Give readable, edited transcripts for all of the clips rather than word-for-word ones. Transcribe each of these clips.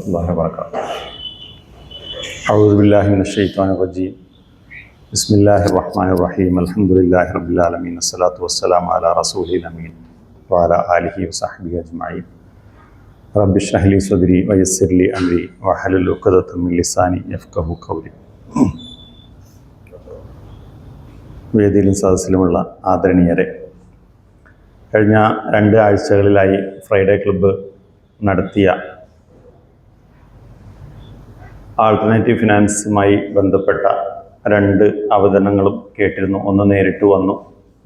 warahmatullahi wabarakatuh. A'udhu billahi minash shaitanir rajim. Bismillahir rahmanir rahim. Alhamdulillahi rabbil alamin. Assalatu wassalamu ala rasulil amin wa ala alihi wa sahbihi ajma'in. Rabbi shrah li sadri wa yassir li amri wa hlul 'uqdatam min lisani yafqahu qawli. വേദിയിലും സദസ്സിലുമുള്ള ആദരണീയരെ, കഴിഞ്ഞ 2 ആഴ്ചകളിലായി Friday club നടത്തിയ alternative ഫിനാൻസുമായി ബന്ധപ്പെട്ട 2 അവതരണങ്ങളും കേട്ടിരുന്നു. ഒന്ന് നേരിട്ട് വന്നു,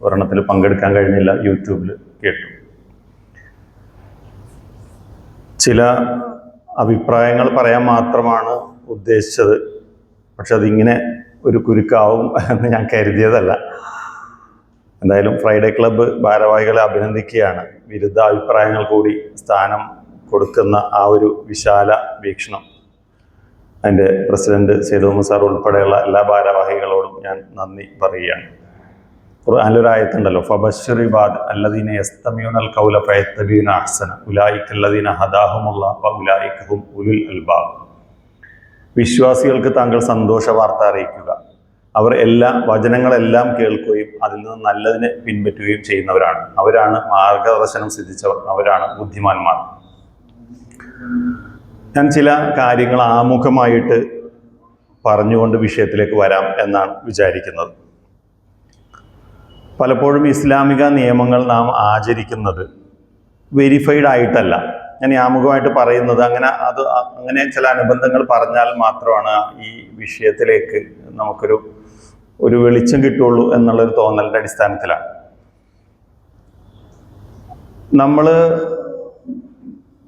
ഒരെണ്ണത്തിൽ പങ്കെടുക്കാൻ കഴിഞ്ഞില്ല, യൂട്യൂബിൽ കേട്ടു. ചില അഭിപ്രായങ്ങൾ പറയാൻ മാത്രമാണ് ഉദ്ദേശിച്ചത്. പക്ഷെ അതിങ്ങനെ ഒരു കുരുക്കാവും എന്ന് ഞാൻ കരുതിയതല്ല. എന്തായാലും ഫ്രൈഡേ ക്ലബ്ബ് ഭാരവാഹികളെ അഭിനന്ദിക്കുകയാണ്. വിരുദ്ധ അഭിപ്രായങ്ങൾ കൂടി സ്ഥാനം കൊടുക്കുന്ന ആ ഒരു വിശാല വീക്ഷണം അതിൻ്റെ പ്രസിഡന്റ് സയ്യിദ് ഉമർ സാർ ഉൾപ്പെടെയുള്ള എല്ലാ ഭാരവാഹികളോടും ഞാൻ നന്ദി പറയുകയാണ്. ഖുർആനിലൊരു ആയത്തുണ്ടല്ലോ, ഫബശ്ശിർ ഇബാദ് അല്ലദീന യസ്തമിഊനൽ ഖൗല ഫയത്തബിഊന അഹ്സന ഉലൈക അല്ലദീന ഹദാഹുമുല്ലാഹു വഉലൈക ഹും ഉലുൽ അൽബാബ്. വിശ്വാസികൾക്ക് താങ്കൾ സന്തോഷ വാർത്ത അറിയിക്കുക, അവർ വചനങ്ങളെല്ലാം കേൾക്കുകയും അതിൽ നിന്ന് നല്ലതിനെ പിൻപറ്റുകയും ചെയ്യുന്നവരാണ്. അവരാണ് മാർഗദർശനം സിദ്ധിച്ചവർ, അവരാണ് ബുദ്ധിമാന്മാർ. ഞാൻ ചില കാര്യങ്ങൾ ആമുഖമായിട്ട് പറഞ്ഞുകൊണ്ട് വിഷയത്തിലേക്ക് വരാം എന്നാണ് വിചാരിക്കുന്നത്. പലപ്പോഴും ഇസ്ലാമിക നിയമങ്ങൾ നാം ആചരിക്കുന്നത് വെരിഫൈഡ് ആയിട്ടല്ല. ഞാൻ ആമുഖമായിട്ട് പറയുന്നത് അങ്ങനെ ചില അനുബന്ധങ്ങൾ പറഞ്ഞാൽ മാത്രമാണ് ഈ വിഷയത്തിലേക്ക് നമുക്കൊരു വെളിച്ചം കിട്ടുള്ളൂ എന്നുള്ളൊരു തോന്നലിൻ്റെ അടിസ്ഥാനത്തിലാണ്. നമ്മൾ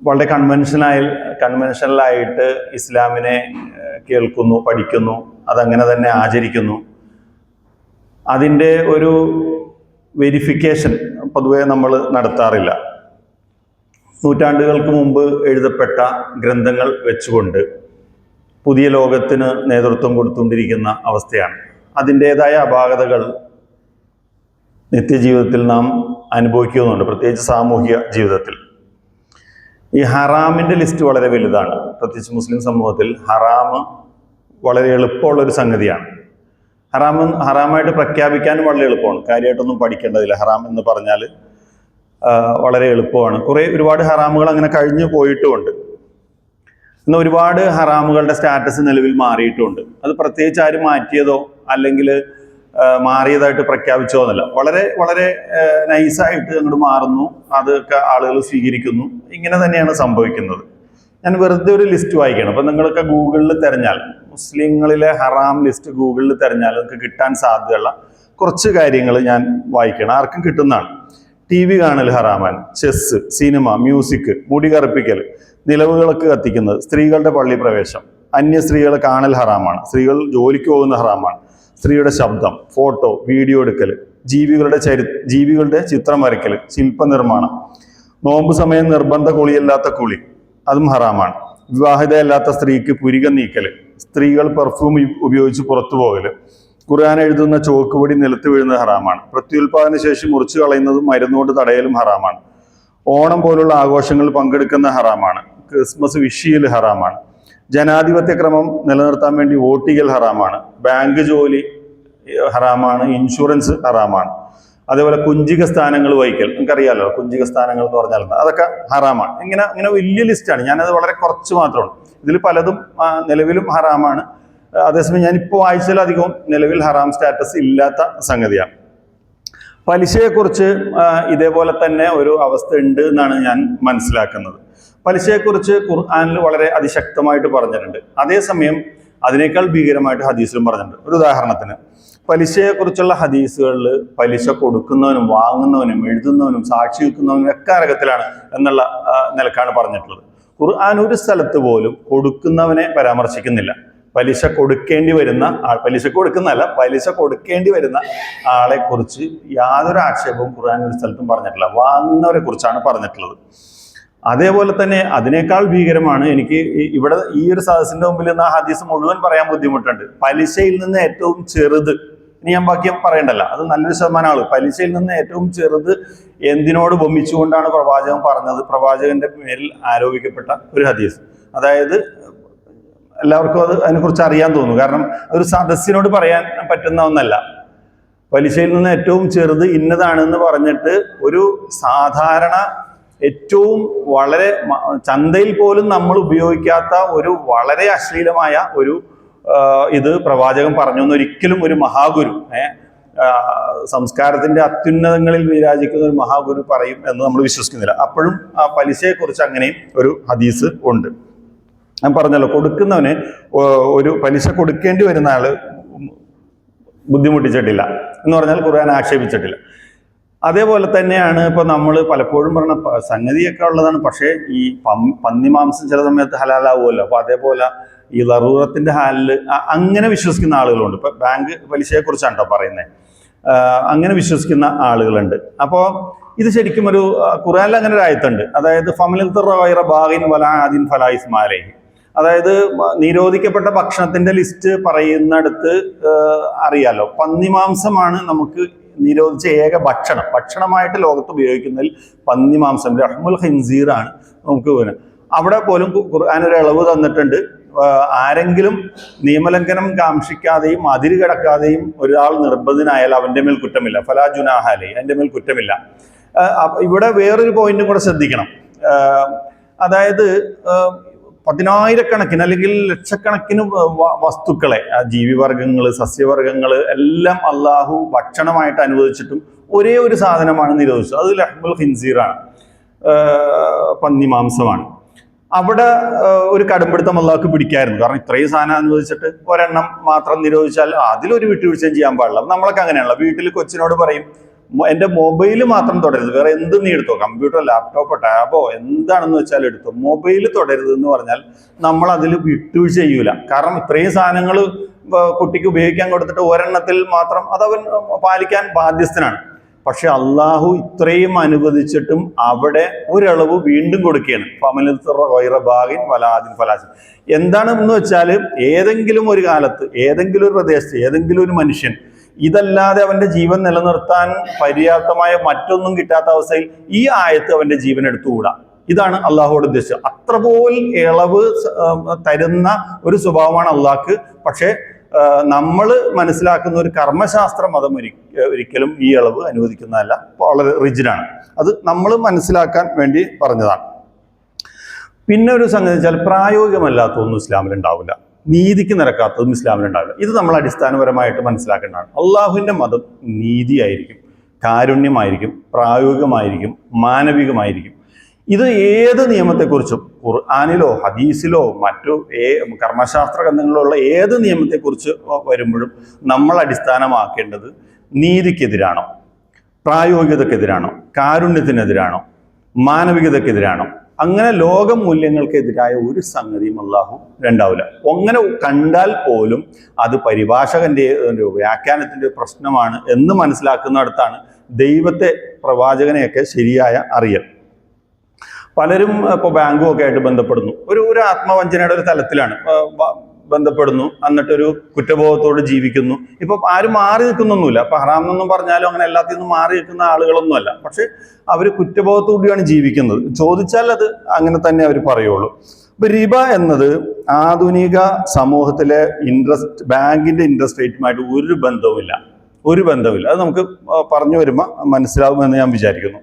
വളരെ കൺവെൻഷനലായിട്ട് ഇസ്ലാമിനെ കേൾക്കുന്നു, പഠിക്കുന്നു, അതങ്ങനെ തന്നെ ആചരിക്കുന്നു. അതിൻ്റെ ഒരു വെരിഫിക്കേഷൻ പൊതുവെ നമ്മൾ നടത്താറില്ല. നൂറ്റാണ്ടുകൾക്ക് മുമ്പ് എഴുതപ്പെട്ട ഗ്രന്ഥങ്ങൾ വെച്ചുകൊണ്ട് പുതിയ ലോകത്തിന് നേതൃത്വം കൊടുത്തുകൊണ്ടിരിക്കുന്ന അവസ്ഥയാണ്. അതിൻ്റേതായ അപാകതകൾ നിത്യജീവിതത്തിൽ നാം അനുഭവിക്കുന്നുണ്ട്, പ്രത്യേകിച്ച് സാമൂഹിക ജീവിതത്തിൽ. ഈ ഹറാമിൻ്റെ ലിസ്റ്റ് വളരെ വലുതാണ്. പ്രത്യേകിച്ച് മുസ്ലിം സമൂഹത്തിൽ ഹറാം വളരെ എളുപ്പമുള്ളൊരു സംഗതിയാണ്. ഹറാമായിട്ട് പ്രഖ്യാപിക്കാനും വളരെ എളുപ്പമാണ്. കാര്യമായിട്ടൊന്നും പഠിക്കേണ്ടതില്ല. ഹറാം എന്ന് പറഞ്ഞാൽ വളരെ എളുപ്പമാണ്. ഒരുപാട് ഹറാമുകൾ അങ്ങനെ കഴിഞ്ഞു പോയിട്ടുമുണ്ട്. എന്നാൽ ഒരുപാട് ഹറാമുകളുടെ സ്റ്റാറ്റസ് നിലവിൽ മാറിയിട്ടുമുണ്ട്. അത് പ്രത്യേകിച്ച് ആരും മാറ്റിയതോ അല്ലെങ്കിൽ മാറിയതായിട്ട് പ്രഖ്യാപിച്ചോ എന്നല്ല, വളരെ വളരെ നൈസായിട്ട് അങ്ങോട്ട് മാറുന്നു, അതൊക്കെ ആളുകൾ സ്വീകരിക്കുന്നു. ഇങ്ങനെ തന്നെയാണ് സംഭവിക്കുന്നത്. ഞാൻ വെറുതെ ഒരു ലിസ്റ്റ് വായിക്കണം. അപ്പം നിങ്ങളൊക്കെ ഗൂഗിളിൽ തിരഞ്ഞാൽ, മുസ്ലിങ്ങളിലെ ഹറാം ലിസ്റ്റ് ഗൂഗിളിൽ തിരഞ്ഞാൽ നിങ്ങൾക്ക് കിട്ടാൻ സാധ്യതയുള്ള കുറച്ച് കാര്യങ്ങൾ ഞാൻ വായിക്കണം. ആർക്കും കിട്ടുന്നതാണ്. TV കാണൽ ഹറാമാണ്, ചെസ്, സിനിമ, മ്യൂസിക്, മുടി കറുപ്പിക്കൽ, നിലവുകളൊക്കെ കത്തിക്കുന്നത്, സ്ത്രീകളുടെ പള്ളി പ്രവേശം, അന്യ സ്ത്രീകളെ കാണൽ ഹറാമാണ്, സ്ത്രീകൾ ജോലിക്ക് പോകുന്ന ഹറാമാണ്, സ്ത്രീയുടെ ശബ്ദം, ഫോട്ടോ, വീഡിയോ എടുക്കൽ, ജീവികളുടെ ചിത്രം വരയ്ക്കൽ, ശില്പനിർമ്മാണം, നോമ്പ് സമയം നിർബന്ധ കുളിയല്ലാത്ത കുളി, അതും ഹറാമാണ്, വിവാഹിതയല്ലാത്ത സ്ത്രീക്ക് പുരികം നീക്കൽ, സ്ത്രീകൾ പെർഫ്യൂം ഉപയോഗിച്ച് പുറത്തു പോകൽ, ഖുർആൻ എഴുതുന്ന ചോക്കുപൊടി നിലത്ത് വീഴുന്നത് ഹറാമാണ്, പ്രത്യുൽപാദന ശേഷി മുറിച്ചു കളയുന്നതും മരുന്നുകൊണ്ട് തടയലും ഹറാമാണ്, ഓണം പോലുള്ള ആഘോഷങ്ങളിൽ പങ്കെടുക്കുന്ന ഹറാമാണ്, ക്രിസ്മസ് വിഷ് ചെയ്യൽ ഹറാമാണ്, ജനാധിപത്യ ക്രമം നിലനിർത്താൻ വേണ്ടി വോട്ട് ചെയ്യൽ ഹറാമാണ്, ബാങ്ക് ജോലി ഹറാമാണ്, ഇൻഷുറൻസ് ഹറാമാണ്, അതേപോലെ കുഞ്ചിക സ്ഥാനങ്ങൾ വഹിക്കൽ, നിങ്ങൾക്കറിയാലോ കുഞ്ചിക സ്ഥാനങ്ങൾ എന്ന് പറഞ്ഞാൽ അതൊക്കെ ഹറാമാണ്. ഇങ്ങനെ വലിയ ലിസ്റ്റാണ്. ഞാനത് വളരെ കുറച്ച് മാത്രമാണ്. ഇതിൽ പലതും നിലവിലും ഹറാമാണ്. അതേസമയം ഞാനിപ്പോൾ വായിച്ചതിലധികവും നിലവിൽ ഹറാം സ്റ്റാറ്റസ് ഇല്ലാത്ത സംഗതിയാണ്. പലിശയെക്കുറിച്ച് ഇതേപോലെ തന്നെ ഒരു അവസ്ഥ ഉണ്ട് എന്നാണ് ഞാൻ മനസ്സിലാക്കുന്നത്. പലിശയെക്കുറിച്ച് ഖുർആനിൽ വളരെ അതിശക്തമായിട്ട് പറഞ്ഞിട്ടുണ്ട്. അതേസമയം അതിനേക്കാൾ ഭീകരമായിട്ട് ഹദീസിലും പറഞ്ഞിട്ടുണ്ട്. ഒരു ഉദാഹരണത്തിന്, പലിശയെക്കുറിച്ചുള്ള ഹദീസുകളിൽ പലിശ കൊടുക്കുന്നവനും വാങ്ങുന്നവനും എഴുതുന്നവനും സാക്ഷി വെക്കുന്നവനും ഒക്കെ നരകത്തിലാണ് എന്നുള്ള നിലക്കാണ് പറഞ്ഞിട്ടുള്ളത്. ഖുർആൻ ഒരു സ്ഥലത്ത് പോലും കൊടുക്കുന്നവനെ പരാമർശിക്കുന്നില്ല. പലിശ കൊടുക്കേണ്ടി വരുന്ന പലിശ കൊടുക്കേണ്ടി വരുന്ന ആളെ കുറിച്ച് യാതൊരു ആക്ഷേപവും ഖുർആൻ ഒരു സ്ഥലത്തും പറഞ്ഞിട്ടില്ല. വാങ്ങുന്നവരെ കുറിച്ചാണ് പറഞ്ഞിട്ടുള്ളത്. അതേപോലെ തന്നെ അതിനേക്കാൾ ഭീകരമാണ്, എനിക്ക് ഇവിടെ ഈ ഒരു സദസ്സിന്റെ മുമ്പിൽ നിന്ന് ആ ഹദീസ് മുഴുവൻ പറയാൻ ബുദ്ധിമുട്ടുണ്ട്. പലിശയിൽ നിന്ന് ഏറ്റവും ചെറുത്, ഇനി ഞാൻ ബാക്കി പറയണ്ടല്ല, അത് നല്ലൊരു ശതമാനം ആള് പലിശയിൽ നിന്ന് ഏറ്റവും ചെറുത് എന്തിനോട് ഉപമിച്ചുകൊണ്ടാണ് പ്രവാചകൻ പറഞ്ഞത്, പ്രവാചകന്റെ മേലിൽ ആരോപിക്കപ്പെട്ട ഒരു ഹദീസ്. അതായത് എല്ലാവർക്കും അതിനെക്കുറിച്ച് അറിയാൻ തോന്നും. കാരണം ഒരു സദസ്സിനോട് പറയാൻ പറ്റുന്ന ഒന്നല്ല. പലിശയിൽ നിന്ന് ഏറ്റവും ചെറുത് ഇന്നതാണെന്ന് പറഞ്ഞിട്ട് ഒരു സാധാരണ ഏറ്റവും വളരെ ചന്തയിൽ പോലും നമ്മൾ ഉപയോഗിക്കാത്ത ഒരു വളരെ അശ്ലീലമായ ഒരു ഇത് പ്രവാചകൻ പറഞ്ഞു എന്ന് ഒരിക്കലും ഒരു മഹാഗുരു സംസ്കാരത്തിന്റെ അത്യുന്നതങ്ങളിൽ വിരാജിക്കുന്ന ഒരു മഹാഗുരു പറയും എന്ന് നമ്മൾ വിശ്വസിക്കുന്നില്ല. അപ്പോഴും ആ പലിശയെക്കുറിച്ച് അങ്ങനെയും ഒരു ഹദീസ് ഉണ്ട്. ഞാൻ പറഞ്ഞല്ലോ, കൊടുക്കുന്നവന് ഒരു പലിശ കൊടുക്കേണ്ടി വരുന്ന ആള് ബുദ്ധിമുട്ടിച്ചിട്ടില്ല എന്ന് പറഞ്ഞാൽ ഖുർആൻ ആക്ഷേപിച്ചിട്ടില്ല. അതേപോലെ തന്നെയാണ് ഇപ്പൊ നമ്മൾ പലപ്പോഴും പറഞ്ഞ സംഗതിയൊക്കെ ഉള്ളതാണ്. പക്ഷേ ഈ പന്നിമാംസം ചില സമയത്ത് ഹലാലാവുമല്ലോ. അപ്പൊ അതേപോലെ ഈ ലറൂറത്തിന്റെ ഹാലില് അങ്ങനെ വിശ്വസിക്കുന്ന ആളുകളുണ്ട്. ഇപ്പൊ ബാങ്ക് പലിശയെ കുറിച്ചാണ് കേട്ടോ പറയുന്നത്. അങ്ങനെ വിശ്വസിക്കുന്ന ആളുകളുണ്ട്. അപ്പോൾ ഇത് ശരിക്കും ഒരു ഖുർആനിൽ അങ്ങനെ ഒരു ആയത്തുണ്ട്. അതായത് ഫമനിൽ ബാഗിൻ വലാദിൻ ഫലായിസ്മാലേ, അതായത് നിരോധിക്കപ്പെട്ട ഭക്ഷണത്തിന്റെ ലിസ്റ്റ് പറയുന്നിടത്ത് അറിയാലോ, പന്നിമാംസമാണ് നമുക്ക് നിരോധിച്ച ഏക ഭക്ഷണമായിട്ട് ലോകത്ത് ഉപയോഗിക്കുന്നതിൽ പന്നിമാംസം റഹ്മുൽ ഖിൻസീറാണ് നമുക്ക് വരുന്നത്. അവിടെ പോലും ഖുർആൻ ഒരു ഇളവ് തന്നിട്ടുണ്ട്. ആരെങ്കിലും നിയമലംഘനം കാക്ഷിക്കാതെയും അതിര് കടക്കാതെയും ഒരാൾ നിർബന്ധനായാൽ അവന്റെ മേൽ കുറ്റമില്ല. ഫലാ ജുനാഹ അലൈഹി, അതിന്റെ മേൽ കുറ്റമില്ല. ഇവിടെ വേറൊരു പോയിന്റും കൂടെ ശ്രദ്ധിക്കണം. അതായത് പതിനായിരക്കണക്കിന് അല്ലെങ്കിൽ ലക്ഷക്കണക്കിന് വസ്തുക്കളെ, ജീവിവർഗങ്ങൾ, സസ്യവർഗങ്ങൾ എല്ലാം അള്ളാഹു ഭക്ഷണമായിട്ട് അനുവദിച്ചിട്ടും ഒരേ ഒരു സാധനമാണ് നിരോധിച്ചത്. അത് ലഹ്മുൽ ഖിൻസീറാണ്, പന്നിമാംസമാണ്. അവിടെ ഒരു കടുംപിടുത്തം അള്ളാഹുക്ക് പിടിക്കായിരുന്നു. കാരണം ഇത്രയും സാധനം അനുവദിച്ചിട്ട് ഒരെണ്ണം മാത്രം നിരോധിച്ചാൽ അതിലൊരു വിട്ടുവീഴ്ചയും ചെയ്യാൻ പാടില്ല. നമ്മളൊക്കെ അങ്ങനെയാണല്ലോ. വീട്ടിൽ കൊച്ചിനോട് പറയും, എൻ്റെ മൊബൈൽ മാത്രം തുടരുത്, വേറെ എന്ത് നീ എടുത്തോ, കമ്പ്യൂട്ടർ, ലാപ്ടോപ്പോ, ടാബോ എന്താണെന്ന് വെച്ചാൽ എടുത്തോ, മൊബൈൽ തുടരുത് എന്ന് പറഞ്ഞാൽ നമ്മൾ അതിൽ വിട്ടുവീഴ്ച ചെയ്യൂല. കാരണം ഇത്രയും സാധനങ്ങൾ കുട്ടിക്ക് ഉപയോഗിക്കാൻ കൊടുത്തിട്ട് ഒരെണ്ണത്തിൽ മാത്രം അതവൻ പാലിക്കാൻ ബാധ്യസ്ഥനാണ്. പക്ഷെ അള്ളാഹു ഇത്രയും അനുവദിച്ചിട്ടും അവിടെ ഒരളവ് വീണ്ടും കൊടുക്കുകയാണ്. ഫമനിൻ വലാദിൻ ഫലാസിൻ. എന്താണെന്ന് വെച്ചാൽ ഏതെങ്കിലും ഒരു കാലത്ത്, ഏതെങ്കിലും ഒരു പ്രദേശത്ത്, ഏതെങ്കിലും ഒരു മനുഷ്യൻ ഇതല്ലാതെ അവന്റെ ജീവൻ നിലനിർത്താൻ പര്യാപ്തമായ മറ്റൊന്നും കിട്ടാത്ത അവസ്ഥയിൽ ഈ ആയത്ത് അവന്റെ ജീവൻ എടുത്തുകൂടാ. ഇതാണ് അള്ളാഹുവോട് ഉദ്ദേശിച്ചത്. അത്രപോൽ ഇളവ് തരുന്ന ഒരു സ്വഭാവമാണ് അള്ളാഹ്ക്ക്. പക്ഷെ നമ്മൾ മനസ്സിലാക്കുന്ന ഒരു കർമ്മശാസ്ത്ര മതം ഒരിക്കലും ഈ ഇളവ് അനുവദിക്കുന്നതല്ല, വളരെ റിജിഡാണ്. അത് നമ്മൾ മനസ്സിലാക്കാൻ വേണ്ടി പറഞ്ഞതാണ്. പിന്നെ ഒരു സംഗതി വെച്ചാൽ പ്രായോഗികമല്ലാത്തൊന്നും ഇസ്ലാമിൽ ഉണ്ടാവില്ല, നീതിക്ക് നിരക്കാത്തതും ഇസ്ലാമിലുണ്ടാവില്ല. ഇത് നമ്മൾ അടിസ്ഥാനപരമായിട്ട് മനസ്സിലാക്കേണ്ടതാണ്. അള്ളാഹുവിൻ്റെ മതം നീതിയായിരിക്കും, കാരുണ്യമായിരിക്കും, പ്രായോഗികമായിരിക്കും, മാനവികമായിരിക്കും. ഇത് ഏത് നിയമത്തെക്കുറിച്ചും ഖുർആനിലോ ഹദീസിലോ മറ്റു കർമ്മശാസ്ത്ര ഗ്രന്ഥങ്ങളിലുള്ള ഏത് നിയമത്തെക്കുറിച്ച് വരുമ്പോഴും നമ്മൾ അടിസ്ഥാനമാക്കേണ്ടത് നീതിക്കെതിരാണോ, പ്രായോഗികതക്കെതിരാണോ, കാരുണ്യത്തിനെതിരാണോ, മാനവികതക്കെതിരാണോ. അങ്ങനെ ലോകമൂല്യങ്ങൾക്കെതിരായ ഒരു സംഗതിയും അള്ളാഹു ഉണ്ടാവില്ല. അങ്ങനെ കണ്ടാൽ പോലും അത് പരിഭാഷകന്റെ വ്യാഖ്യാനത്തിന്റെ പ്രശ്നമാണ് എന്ന് മനസ്സിലാക്കുന്നിടത്താണ് ദൈവത്തെ, പ്രവാചകനെയൊക്കെ ശരിയായ അറിയൽ. പലരും ഇപ്പോൾ ബാങ്കും ഒക്കെ ആയിട്ട് ബന്ധപ്പെടുന്നു, ഒരു ആത്മവഞ്ചനയുടെ ഒരു തലത്തിലാണ് ബന്ധപ്പെടുന്നു, എന്നിട്ടൊരു കുറ്റബോധത്തോട് ജീവിക്കുന്നു. ഇപ്പൊ ആരും മാറി നിൽക്കുന്നൊന്നുമില്ല. അപ്പൊ ഹറാം എന്നൊന്നും പറഞ്ഞാലും അങ്ങനെ എല്ലാത്തിൽ നിന്നും മാറി നിൽക്കുന്ന ആളുകളൊന്നുമല്ല. പക്ഷെ അവർ കുറ്റബോധത്തോടെയാണ് ജീവിക്കുന്നത്. ചോദിച്ചാൽ അത് അങ്ങനെ തന്നെ അവർ പറയുള്ളൂ. ഇപ്പൊ റിബ എന്നത് ആധുനിക സമൂഹത്തിലെ ബാങ്കിന്റെ ഇൻട്രസ്റ്റ് റേറ്റുമായിട്ട് ഒരു ബന്ധവുമില്ല. അത് നമുക്ക് പറഞ്ഞു വരുമ്പോൾ മനസ്സിലാവുമെന്ന് ഞാൻ വിചാരിക്കുന്നു.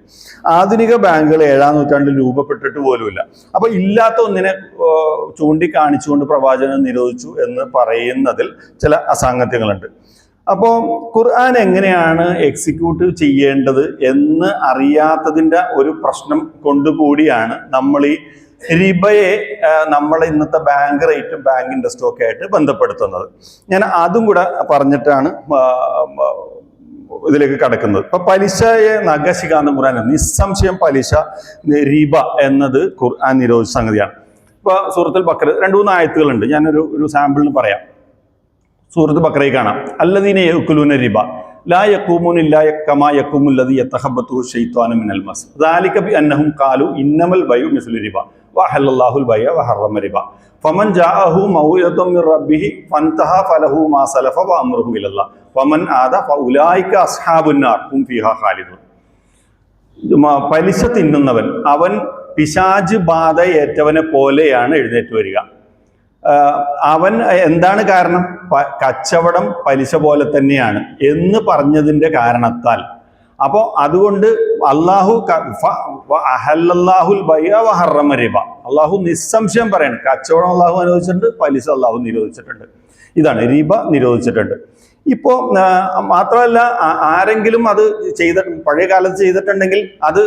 ആധുനിക ബാങ്കുകൾ 7-ാം നൂറ്റാണ്ടിൽ രൂപപ്പെട്ടിട്ട് പോലുമില്ല. അപ്പൊ ഇല്ലാത്ത ഒന്നിനെ ചൂണ്ടിക്കാണിച്ചുകൊണ്ട് പ്രവാചകൻ നിരോധിച്ചു എന്ന് പറയുന്നതിൽ ചില അസാംഗത്യങ്ങളുണ്ട്. അപ്പോൾ ഖുർആൻ എങ്ങനെയാണ് എക്സിക്യൂട്ട് ചെയ്യേണ്ടത് എന്ന് അറിയാത്തതിൻ്റെ ഒരു പ്രശ്നം കൊണ്ടുകൂടിയാണ് നമ്മൾ ഈ റിബയെ നമ്മളെ ഇന്നത്തെ ബാങ്ക് റേറ്റും ബാങ്ക് ഇൻട്രസ്റ്റും ഒക്കെ ആയിട്ട് ബന്ധപ്പെടുത്തുന്നത്. ഞാൻ അതും കൂടെ പറഞ്ഞിട്ടാണ് ഇതിലേക്ക് കടക്കുന്നത്. ഇപ്പൊ പലിശയെ നഖശിഖാന്തം ഖുർആൻ, നിസ്സംശയം പലിശ, റിബ എന്നത് ഖുർആൻ നിരോധിച്ച സംഗതിയാണ്. ഇപ്പൊ സൂറത്തുൽ ബഖറ 2-3 ആയത്തുകളുണ്ട്. ഞാനൊരു സാമ്പിളിന് പറയാം. സൂറത്തുൽ ബഖറയിൽ കാണാം, അല്ലദീന യഅ്കുലൂന റിബ ലാ യഖൂമൂന ഇല്ലാ കമാ യഖൂമുല്ലദീ യതഖബ്ബതുഹു ശൈത്വാനു മിനൽ മസ് ദാലിക ബിഅന്നഹും ഖാലൂ ഇന്നമൽ ബൈഉ മിസ്ലു റിബ വഹല്ലല്ലാഹുൽ ബൈഅ വഹറമ റിബ ഫമൻ ജാഅഹു മൗഇദത്തും മിർ റബ്ബിഹി ഫൻതഹ ഫലഹു മാ സലഫ വഅംറുഹു ഇലല്ലാഹ് വമൻ ആദ ഫഉലൈക അസ്ഹാബുൻ നാർ ഹും ഫീഹാ ഖാലിദൂൻ. പലിശ തിന്നുന്നവൻ അവൻ പിശാച് ബാധ ഏറ്റവനെ പോലെയാണ് എഴുന്നേറ്റ് വരിക. അവൻ എന്താണ് കാരണം? കച്ചവടം പലിശ പോലെ തന്നെയാണ് എന്ന് പറഞ്ഞതിന്റെ കാരണത്താൽ. അപ്പോൾ അതുകൊണ്ട് അള്ളാഹു അള്ളാഹു നിസ്സംശയം പറയണം, കച്ചവടം അള്ളാഹു അനുവദിച്ചിട്ടുണ്ട്, പലിശ അള്ളാഹു നിരോധിച്ചിട്ടുണ്ട്. ഇതാണ് റിബ നിരോധിച്ചിട്ടുണ്ട്. ഇപ്പോ മാത്രമല്ല, ആരെങ്കിലും അത് പഴയ കാലത്ത് ചെയ്തിട്ടുണ്ടെങ്കിൽ അത്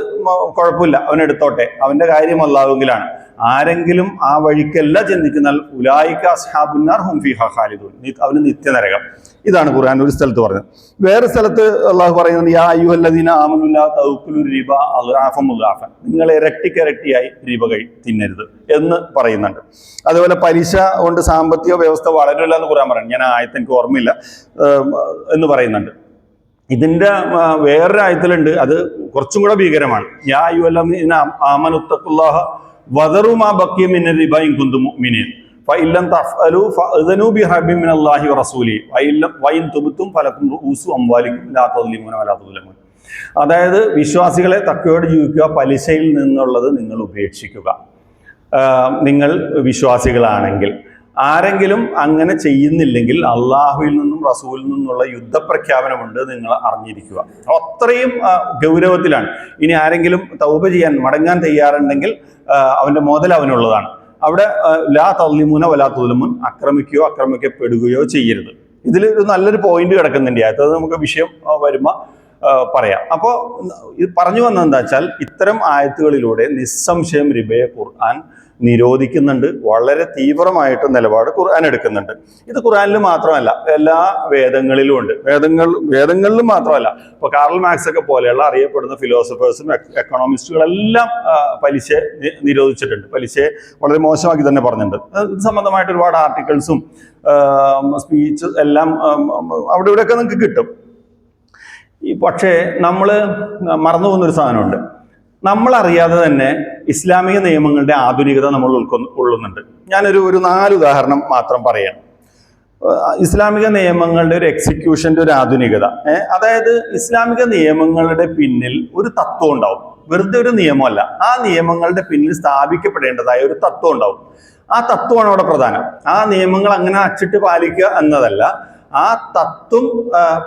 കുഴപ്പമില്ല, അവൻ എടുത്തോട്ടെ, അവന്റെ കാര്യം അല്ലാഹുവിലാണ്. ആരെങ്കിലും ആ വഴിക്കല്ല ചിന്തിക്കുന്നാൽ ഉലായിക അസ്ഹാബുന്നാർ ഹും ഫീഹാ ഖാലിദൂൻ, അവന് നിത്യനരകം. ഇതാണ് ഖുർആൻ ഒരു സ്ഥലത്ത് പറഞ്ഞത്. വേറെ സ്ഥലത്ത് അള്ളാഹു പറയുന്നത് യാ അയ്യുഹല്ലദീന ആമനൂ ലാ തഅകുലു റിബ അദ്ആഫൻ മുദ്ആഫൻ, നിങ്ങൾ ഇരട്ടിക്കിരട്ടിയായി റിബ തിന്നരുത് എന്ന് പറയുന്നുണ്ട്. അതുപോലെ പലിശ കൊണ്ട് സാമ്പത്തിക വ്യവസ്ഥ വളരില്ല എന്ന് ഖുർആൻ പറയുന്നത്, ഞാൻ ആയത്ത് എനിക്ക് ഓർമ്മയില്ല എന്ന് പറയുന്നുണ്ട്. ഇതിന്റെ വേറൊരു ആയത്തിലുണ്ട്, അത് കുറച്ചും കൂടെ ഭീകരമാണ്. യാ അയ്യുഹല്ലദീന ആമനൂ തഖുല്ലാഹ വദറു മാ ബഖിയ മിനർ റിബ ഇൻ കുന്തും മുഅ്മിനീൻ ഫഇല്ലം തഫ്അലു ഫഅ്ദനു ബിഹർബിൻ മിനല്ലാഹി വറസൂലിഹി വഇൻ തുബ്തും ഫലക്കും റൂസു അംവാലിക്കും ലാ തദ്ലിമൂന വലാ തുദ്ലമൂൻ. അതായത് വിശ്വാസികളെ തഖ്വയോടെ ജീവിക്കുക, പലിശയിൽ നിന്നുള്ളത് നിങ്ങൾ ഉപേക്ഷിക്കുക, നിങ്ങൾ വിശ്വാസികളാണെങ്കിൽ. ആരെങ്കിലും അങ്ങനെ ചെയ്യുന്നില്ലെങ്കിൽ അള്ളാഹുവിൽ നിന്നും റസൂലിൽ നിന്നുള്ള യുദ്ധപ്രഖ്യാപനമുണ്ട്, നിങ്ങൾ അറിഞ്ഞിരിക്കുക. അത്രയും ഗൗരവത്തിലാണ്. ഇനി ആരെങ്കിലും തൗബ ചെയ്യാൻ മടങ്ങാൻ തയ്യാറുണ്ടെങ്കിൽ അവന്റെ മുതൽ അവനുള്ളതാണ്. അവിടെ ലാ തദ്ലിമൂന വലാ തുദ്ലമൂൻ, ആക്രമിക്കുകയോ ആക്രമിക്കപ്പെടുകയോ ചെയ്യരുത്. ഇതിൽ ഒരു നല്ലൊരു പോയിന്റ് കിടക്കുന്നുണ്ട്. അത് നമുക്ക് വിഷയം വരുമ്പോൾ പറയാം. അപ്പോൾ ഇത് പറഞ്ഞു വന്നത് എന്താ വെച്ചാൽ, ഇത്തരം ആയത്തുകളിലൂടെ നിസ്സംശയം റിബയെ ഖുർആൻ നിരോധിക്കുന്നുണ്ട്. വളരെ തീവ്രമായിട്ട് നിലപാട് ഖുർആൻ എടുക്കുന്നുണ്ട്. ഇത് ഖുർആനിൽ മാത്രമല്ല, എല്ലാ വേദങ്ങളിലും ഉണ്ട്. വേദങ്ങളിലും മാത്രമല്ല, ഇപ്പൊ കാർൽ മാർക്സ് ഒക്കെ പോലെയുള്ള അറിയപ്പെടുന്ന ഫിലോസഫേഴ്സും എക്കണോമിസ്റ്റുകളെല്ലാം പലിശ നിരോധിച്ചിട്ടുണ്ട്. പലിശയെ വളരെ മോശമാക്കി തന്നെ പറഞ്ഞിട്ടുണ്ട്. ഇത് സംബന്ധമായിട്ട് ഒരുപാട് ആർട്ടിക്കിൾസും സ്പീച്ച് എല്ലാം അവിടെ ഇവിടെയൊക്കെ നിങ്ങൾക്ക് കിട്ടും. പക്ഷേ നമ്മൾ മറന്നു പോകുന്നൊരു സാധനമുണ്ട്. നമ്മളറിയാതെ തന്നെ ഇസ്ലാമിക നിയമങ്ങളുടെ ആധുനികത നമ്മൾ ഉൾക്കൊള്ളുന്നുണ്ട്. ഞാനൊരു 4 ഉദാഹരണം മാത്രം പറയാം. ഇസ്ലാമിക നിയമങ്ങളുടെ ഒരു എക്സിക്യൂഷന്റെ ഒരു ആധുനികത. അതായത് ഇസ്ലാമിക നിയമങ്ങളുടെ പിന്നിൽ ഒരു തത്വം ഉണ്ടാവും, വെറുതെ ഒരു നിയമമല്ല. ആ നിയമങ്ങളുടെ പിന്നിൽ സ്ഥാപിക്കപ്പെടേണ്ടതായ ഒരു തത്വം ഉണ്ടാവും. ആ തത്വമാണ് അവിടെ പ്രധാനം. ആ നിയമങ്ങൾ അങ്ങനെ അച്ചിട്ട് പാലിക്കുക എന്നതല്ല, ആ തത്വം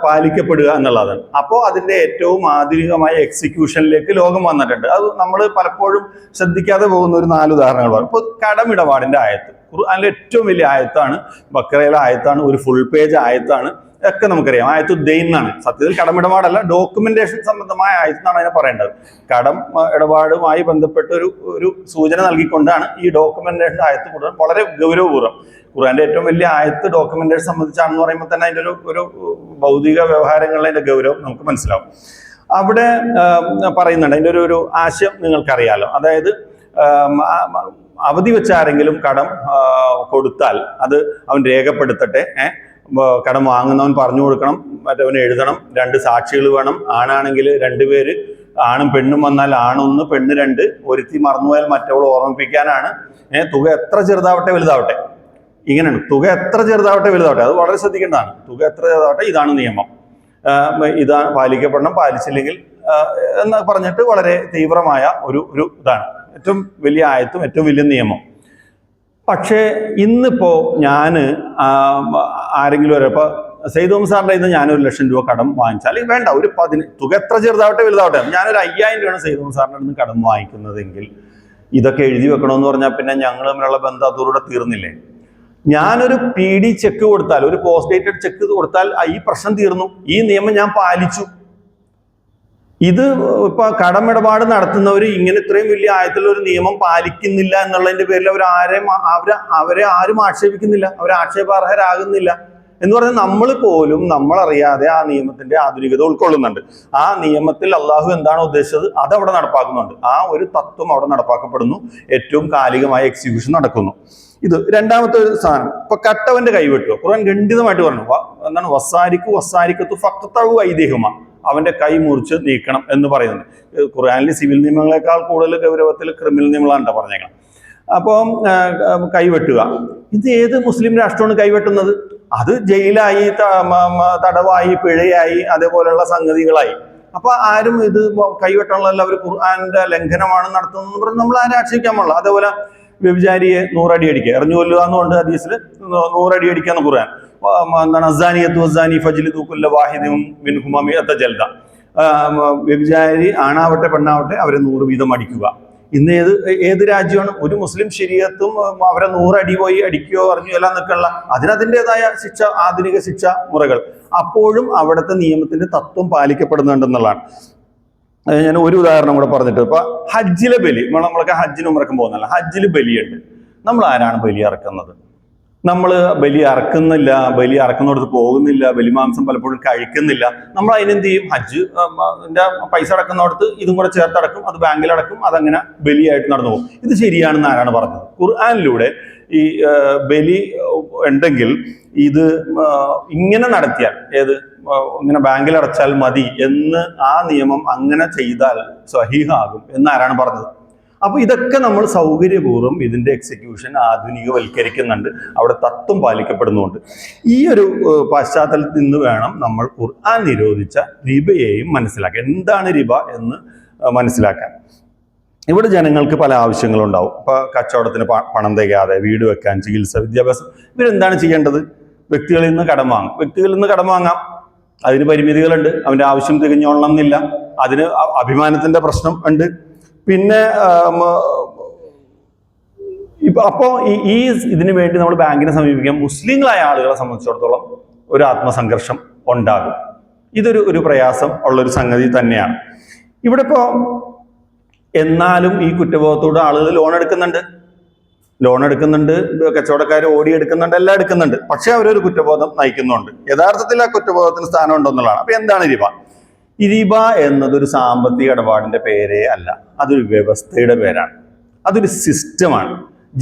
പാലിക്കപ്പെടുക എന്നുള്ളതാണ്. അപ്പോൾ അതിന്റെ ഏറ്റവും ആധുനികമായ എക്സിക്യൂഷനിലേക്ക് ലോകം വന്നിട്ടുണ്ട്. അത് നമ്മൾ പലപ്പോഴും ശ്രദ്ധിക്കാതെ പോകുന്ന ഒരു 4 ഉദാഹരണങ്ങൾ പറയും. ഇപ്പോൾ കടമിടപാടിന്റെ ആയത്ത് ഖുർആനിലെ ഏറ്റവും വലിയ ആയത്താണ്, ബക്കറയിലെ ആയത്താണ്, ഒരു ഫുൾ പേജ് ആയത്താണ്, ഒക്കെ നമുക്കറിയാം. ആയത്തു ദൈൻ എന്നാണ്. സത്യത്തിൽ കടമിടപാടല്ല, ഡോക്യുമെന്റേഷൻ സംബന്ധമായ ആയത്താണ് അതിനെ പറയേണ്ടത്. കടം ഇടപാടുമായി ബന്ധപ്പെട്ട ഒരു സൂചന നൽകിക്കൊണ്ടാണ് ഈ ഡോക്യുമെന്റേഷൻ ആയത്ത് ഖുർആൻ വളരെ ഗൗരവപൂർവ്വം. ഖുർആന്റെ ഏറ്റവും വലിയ ആയത്ത് ഡോക്യുമെന്റേഷൻ സംബന്ധിച്ചാണെന്ന് പറയുമ്പോൾ തന്നെ അതിൻ്റെ ഒരു ഭൗതിക വ്യവഹാരങ്ങളുടെ അതിന്റെ ഗൗരവം നമുക്ക് മനസ്സിലാവും. അവിടെ പറയുന്നുണ്ട്, അതിൻ്റെ ഒരു ആശയം നിങ്ങൾക്കറിയാലോ. അതായത് അവധി വെച്ച് ആരെങ്കിലും കടം കൊടുത്താൽ അത് അവൻ രേഖപ്പെടുത്തട്ടെ. കടം വാങ്ങുന്നവൻ പറഞ്ഞു കൊടുക്കണം, മറ്റവന് എഴുതണം, 2 സാക്ഷികൾ വേണം. ആണാണെങ്കിൽ 2 പേര്, ആണും പെണ്ണും വന്നാൽ ആണൊന്ന് പെണ്ണ് 2, ഒരുത്തി മറന്നുപോയാൽ മറ്റവൾ ഓർമ്മിപ്പിക്കാനാണ്. തുക എത്ര ചെറുതാവട്ടെ വലുതാവട്ടെ, ഇങ്ങനെയാണ്. തുക എത്ര ചെറുതാവട്ടെ വലുതാവട്ടെ, അത് വളരെ ശ്രദ്ധിക്കേണ്ടതാണ്. തുക എത്ര ചെറുതാവട്ടെ, ഇതാണ് നിയമം, ഇതാണ് പാലിക്കപ്പെടണം, പാലിച്ചില്ലെങ്കിൽ എന്ന് പറഞ്ഞിട്ട് വളരെ തീവ്രമായ ഒരു ഇതാണ് ഏറ്റവും വലിയ ആയത്തും ഏറ്റവും വലിയ നിയമം. പക്ഷേ ഇന്നിപ്പോ ഞാൻ ആരെങ്കിലും ഇപ്പൊ സെയ്ദ് സാറിൻ്റെ ഇന്ന് ഞാൻ 1 ലക്ഷം രൂപ കടം വാങ്ങിച്ചാൽ വേണ്ട, ഒരു തുക എത്ര ചെറുതാവട്ടെ വലുതാവട്ടെ, ഞാനൊരു 5000 രൂപയാണ് സെയ്ദ് സാറിൻ്റെ അടുത്ത് കടം വാങ്ങിക്കുന്നതെങ്കിൽ ഇതൊക്കെ എഴുതി വെക്കണമെന്ന് പറഞ്ഞാൽ പിന്നെ ഞങ്ങൾ തമ്മിലുള്ള ബന്ധം അതോടെ തീർന്നില്ലേ? ഞാനൊരു PD ചെക്ക് കൊടുത്താൽ, ഒരു പോസ്റ്റ് ഡേറ്റഡ് ചെക്ക് കൊടുത്താൽ ഈ പ്രശ്നം തീർന്നു. ഈ നിയമം ഞാൻ പാലിച്ചു. ഇത് ഇപ്പൊ കടമിടപാട് നടത്തുന്നവർ ഇങ്ങനെ ഇത്രയും വലിയ ആയത്തിലുള്ള ഒരു നിയമം പാലിക്കുന്നില്ല എന്നുള്ളതിന്റെ പേരിൽ അവരെ ആരും ആക്ഷേപിക്കുന്നില്ല, അവർ ആക്ഷേപാർഹരാകുന്നില്ല എന്ന് പറഞ്ഞാൽ നമ്മൾ പോലും നമ്മളറിയാതെ ആ നിയമത്തിന്റെ ആധുനികത ഉൾക്കൊള്ളുന്നുണ്ട്. ആ നിയമത്തിൽ അള്ളാഹു എന്താണോ ഉദ്ദേശിച്ചത് അതവിടെ നടപ്പാക്കുന്നുണ്ട്. ആ ഒരു തത്വം അവിടെ നടപ്പാക്കപ്പെടുന്നു. ഏറ്റവും കാലികമായ എക്സിക്യൂഷൻ നടക്കുന്നു. ഇത് രണ്ടാമത്തെ ഒരു സാധനം. ഇപ്പൊ കട്ടവന്റെ കൈവെട്ടുക ഖുർആൻ ഖണ്ഡിതമായിട്ട് പറഞ്ഞു. എന്താണ്? വസാരിക്കത്തു ഫഖ്തഉ ഐദിഹിമ, അവന്റെ കൈ മുറിച്ച് നീക്കണം എന്ന് പറയുന്നുണ്ട്. ഖുർആനിൽ സിവിൽ നിയമങ്ങളെക്കാൾ കൂടുതൽ ഗൗരവത്തിൽ ക്രിമിനൽ നിയമങ്ങളാണ് പറഞ്ഞേക്കണം. അപ്പം കൈവെട്ടുക, ഇത് ഏത് മുസ്ലിം രാഷ്ട്രമാണ് കൈവെട്ടുന്നത്? അത് ജയിലായി, തടവായി, പിഴയായി, അതേപോലെയുള്ള സംഗതികളായി. അപ്പൊ ആരും ഇത് കൈവെട്ടാനുള്ള അവർ ഖുർആന്റെ ലംഘനമാണ് നടത്തുന്നത് പറഞ്ഞ് നമ്മൾ ആരും ആക്ഷേപിക്കാൻ പാടില്ല. അതേപോലെ വ്യഭിചാരിയെ 100 അടി അടിക്കുക, എറിഞ്ഞു കൊല്ലുക എന്നുകൊണ്ട് ഹദീസിൽ 100 അടി അടിക്കാന്ന് ഖുർആൻ. എന്താണ് അസ്സാനിയത്തു വസ്സാനി ഫജ്ലിദു കുല്ല വാഹിദിൻ മിൻഹുമാ മിഅത ജൽദ. വ്യഭിചാരി ആണാവട്ടെ പെണ്ണാവട്ടെ അവരെ 100 വീതം അടിക്കുക. ഇന്ന് ഏത് രാജ്യമാണ്? ഒരു മുസ്ലിം ശരീഅത്തും അവരെ 100 അടി പോയി അടിക്കുകയോ അറിഞ്ഞു എല്ലാം നിൽക്കല്ല. അതിനതിൻ്റെതായ ശിക്ഷ, ആധുനിക ശിക്ഷ മുറകൾ. അപ്പോഴും അവിടുത്തെ നിയമത്തിന്റെ തത്വം പാലിക്കപ്പെടുന്നുണ്ടെന്നുള്ളതാണ്. ഞാൻ ഒരു ഉദാഹരണം കൂടെ പറഞ്ഞിട്ട്, ഇപ്പൊ ഹജ്ജിലെ ബലി, നമ്മളൊക്കെ ഹജ്ജിന് ഉംറക്കും പോകുന്നല്ല, ഹജ്ജിൽ ബലിയുണ്ട്. നമ്മൾ ആരാണ് ബലി ഇറക്കുന്നത്? നമ്മൾ ബലി അറക്കുന്നില്ല, ബലി അറക്കുന്നിടത്ത് പോകുന്നില്ല, ബലിമാംസം പലപ്പോഴും കഴിക്കുന്നില്ല. നമ്മൾ അതിനെന്ത് ചെയ്യും? ഹജ്ജ് പൈസ അടക്കുന്നിടത്ത് ഇതും കൂടെ ചേർത്തടക്കും, അത് ബാങ്കിലടക്കും, അതങ്ങനെ ബലിയായിട്ട് നടന്നു പോകും. ഇത് ശരിയാണെന്ന് ആരാണ് പറഞ്ഞത്? ഖുർആനിലൂടെ ഈ ബലി ഉണ്ടെങ്കിൽ ഇത് ഇങ്ങനെ നടത്തിയാൽ, ഇങ്ങനെ ബാങ്കിൽ അടച്ചാൽ മതി എന്ന് ആ നിയമം അങ്ങനെ ചെയ്താൽ സ്വഹീഹാകും എന്ന് ആരാണ് പറഞ്ഞത്? അപ്പൊ ഇതൊക്കെ നമ്മൾ സൗകര്യപൂർവ്വം ഇതിന്റെ എക്സിക്യൂഷൻ ആധുനികവൽക്കരിക്കുന്നുണ്ട്, അവിടെ തത്വം പാലിക്കപ്പെടുന്നുണ്ട്. ഈ ഒരു പശ്ചാത്തലത്തിൽ നിന്ന് വേണം നമ്മൾ ഖുർആൻ നിരോധിച്ച റിബയെയും മനസ്സിലാക്കാൻ. എന്താണ് റിബ എന്ന് മനസ്സിലാക്കാൻ. ഇവിടെ ജനങ്ങൾക്ക് പല ആവശ്യങ്ങളുണ്ടാവും. ഇപ്പൊ കച്ചവടത്തിന് പണം തികയാതെ, വീട് വെക്കാൻ, ചികിത്സ, വിദ്യാഭ്യാസം, ഇവരെന്താണ് ചെയ്യേണ്ടത്? വ്യക്തികളിൽ നിന്ന് കടം വാങ്ങും. വ്യക്തികളിൽ നിന്ന് കടം വാങ്ങാം, അതിന് പരിമിതികളുണ്ട്. അവന്റെ ആവശ്യം തികഞ്ഞോളണം എന്നില്ല, അതിന് അഭിമാനത്തിന്റെ പ്രശ്നം ഉണ്ട്. പിന്നെ അപ്പോൾ ഈ ഇതിനു വേണ്ടി നമ്മൾ ബാങ്കിനെ സമീപിക്കാം. മുസ്ലിങ്ങളായ ആളുകളെ സംബന്ധിച്ചിടത്തോളം ഒരു ആത്മസംഘർഷം ഉണ്ടാകും. ഇതൊരു പ്രയാസം ഉള്ളൊരു സംഗതി തന്നെയാണ്. ഇവിടെ ഇപ്പോ എന്നാലും ഈ കുറ്റബോധത്തോട് ആളുകൾ ലോൺ എടുക്കുന്നുണ്ട്, കച്ചവടക്കാർ ഓടിയെടുക്കുന്നുണ്ട്, എല്ലാം എടുക്കുന്നുണ്ട്. പക്ഷെ അവരൊരു കുറ്റബോധം നയിക്കുന്നുണ്ട്. യഥാർത്ഥത്തിൽ ആ കുറ്റബോധത്തിന് സ്ഥാനം ഉണ്ടെന്നുള്ളതാണ്. അപ്പൊ എന്താണ് റിബ? ഈ റിബ എന്നതൊരു സാമ്പത്തിക ഇടപാടിന്റെ പേരേ അല്ല, അതൊരു വ്യവസ്ഥയുടെ പേരാണ്, അതൊരു സിസ്റ്റമാണ്.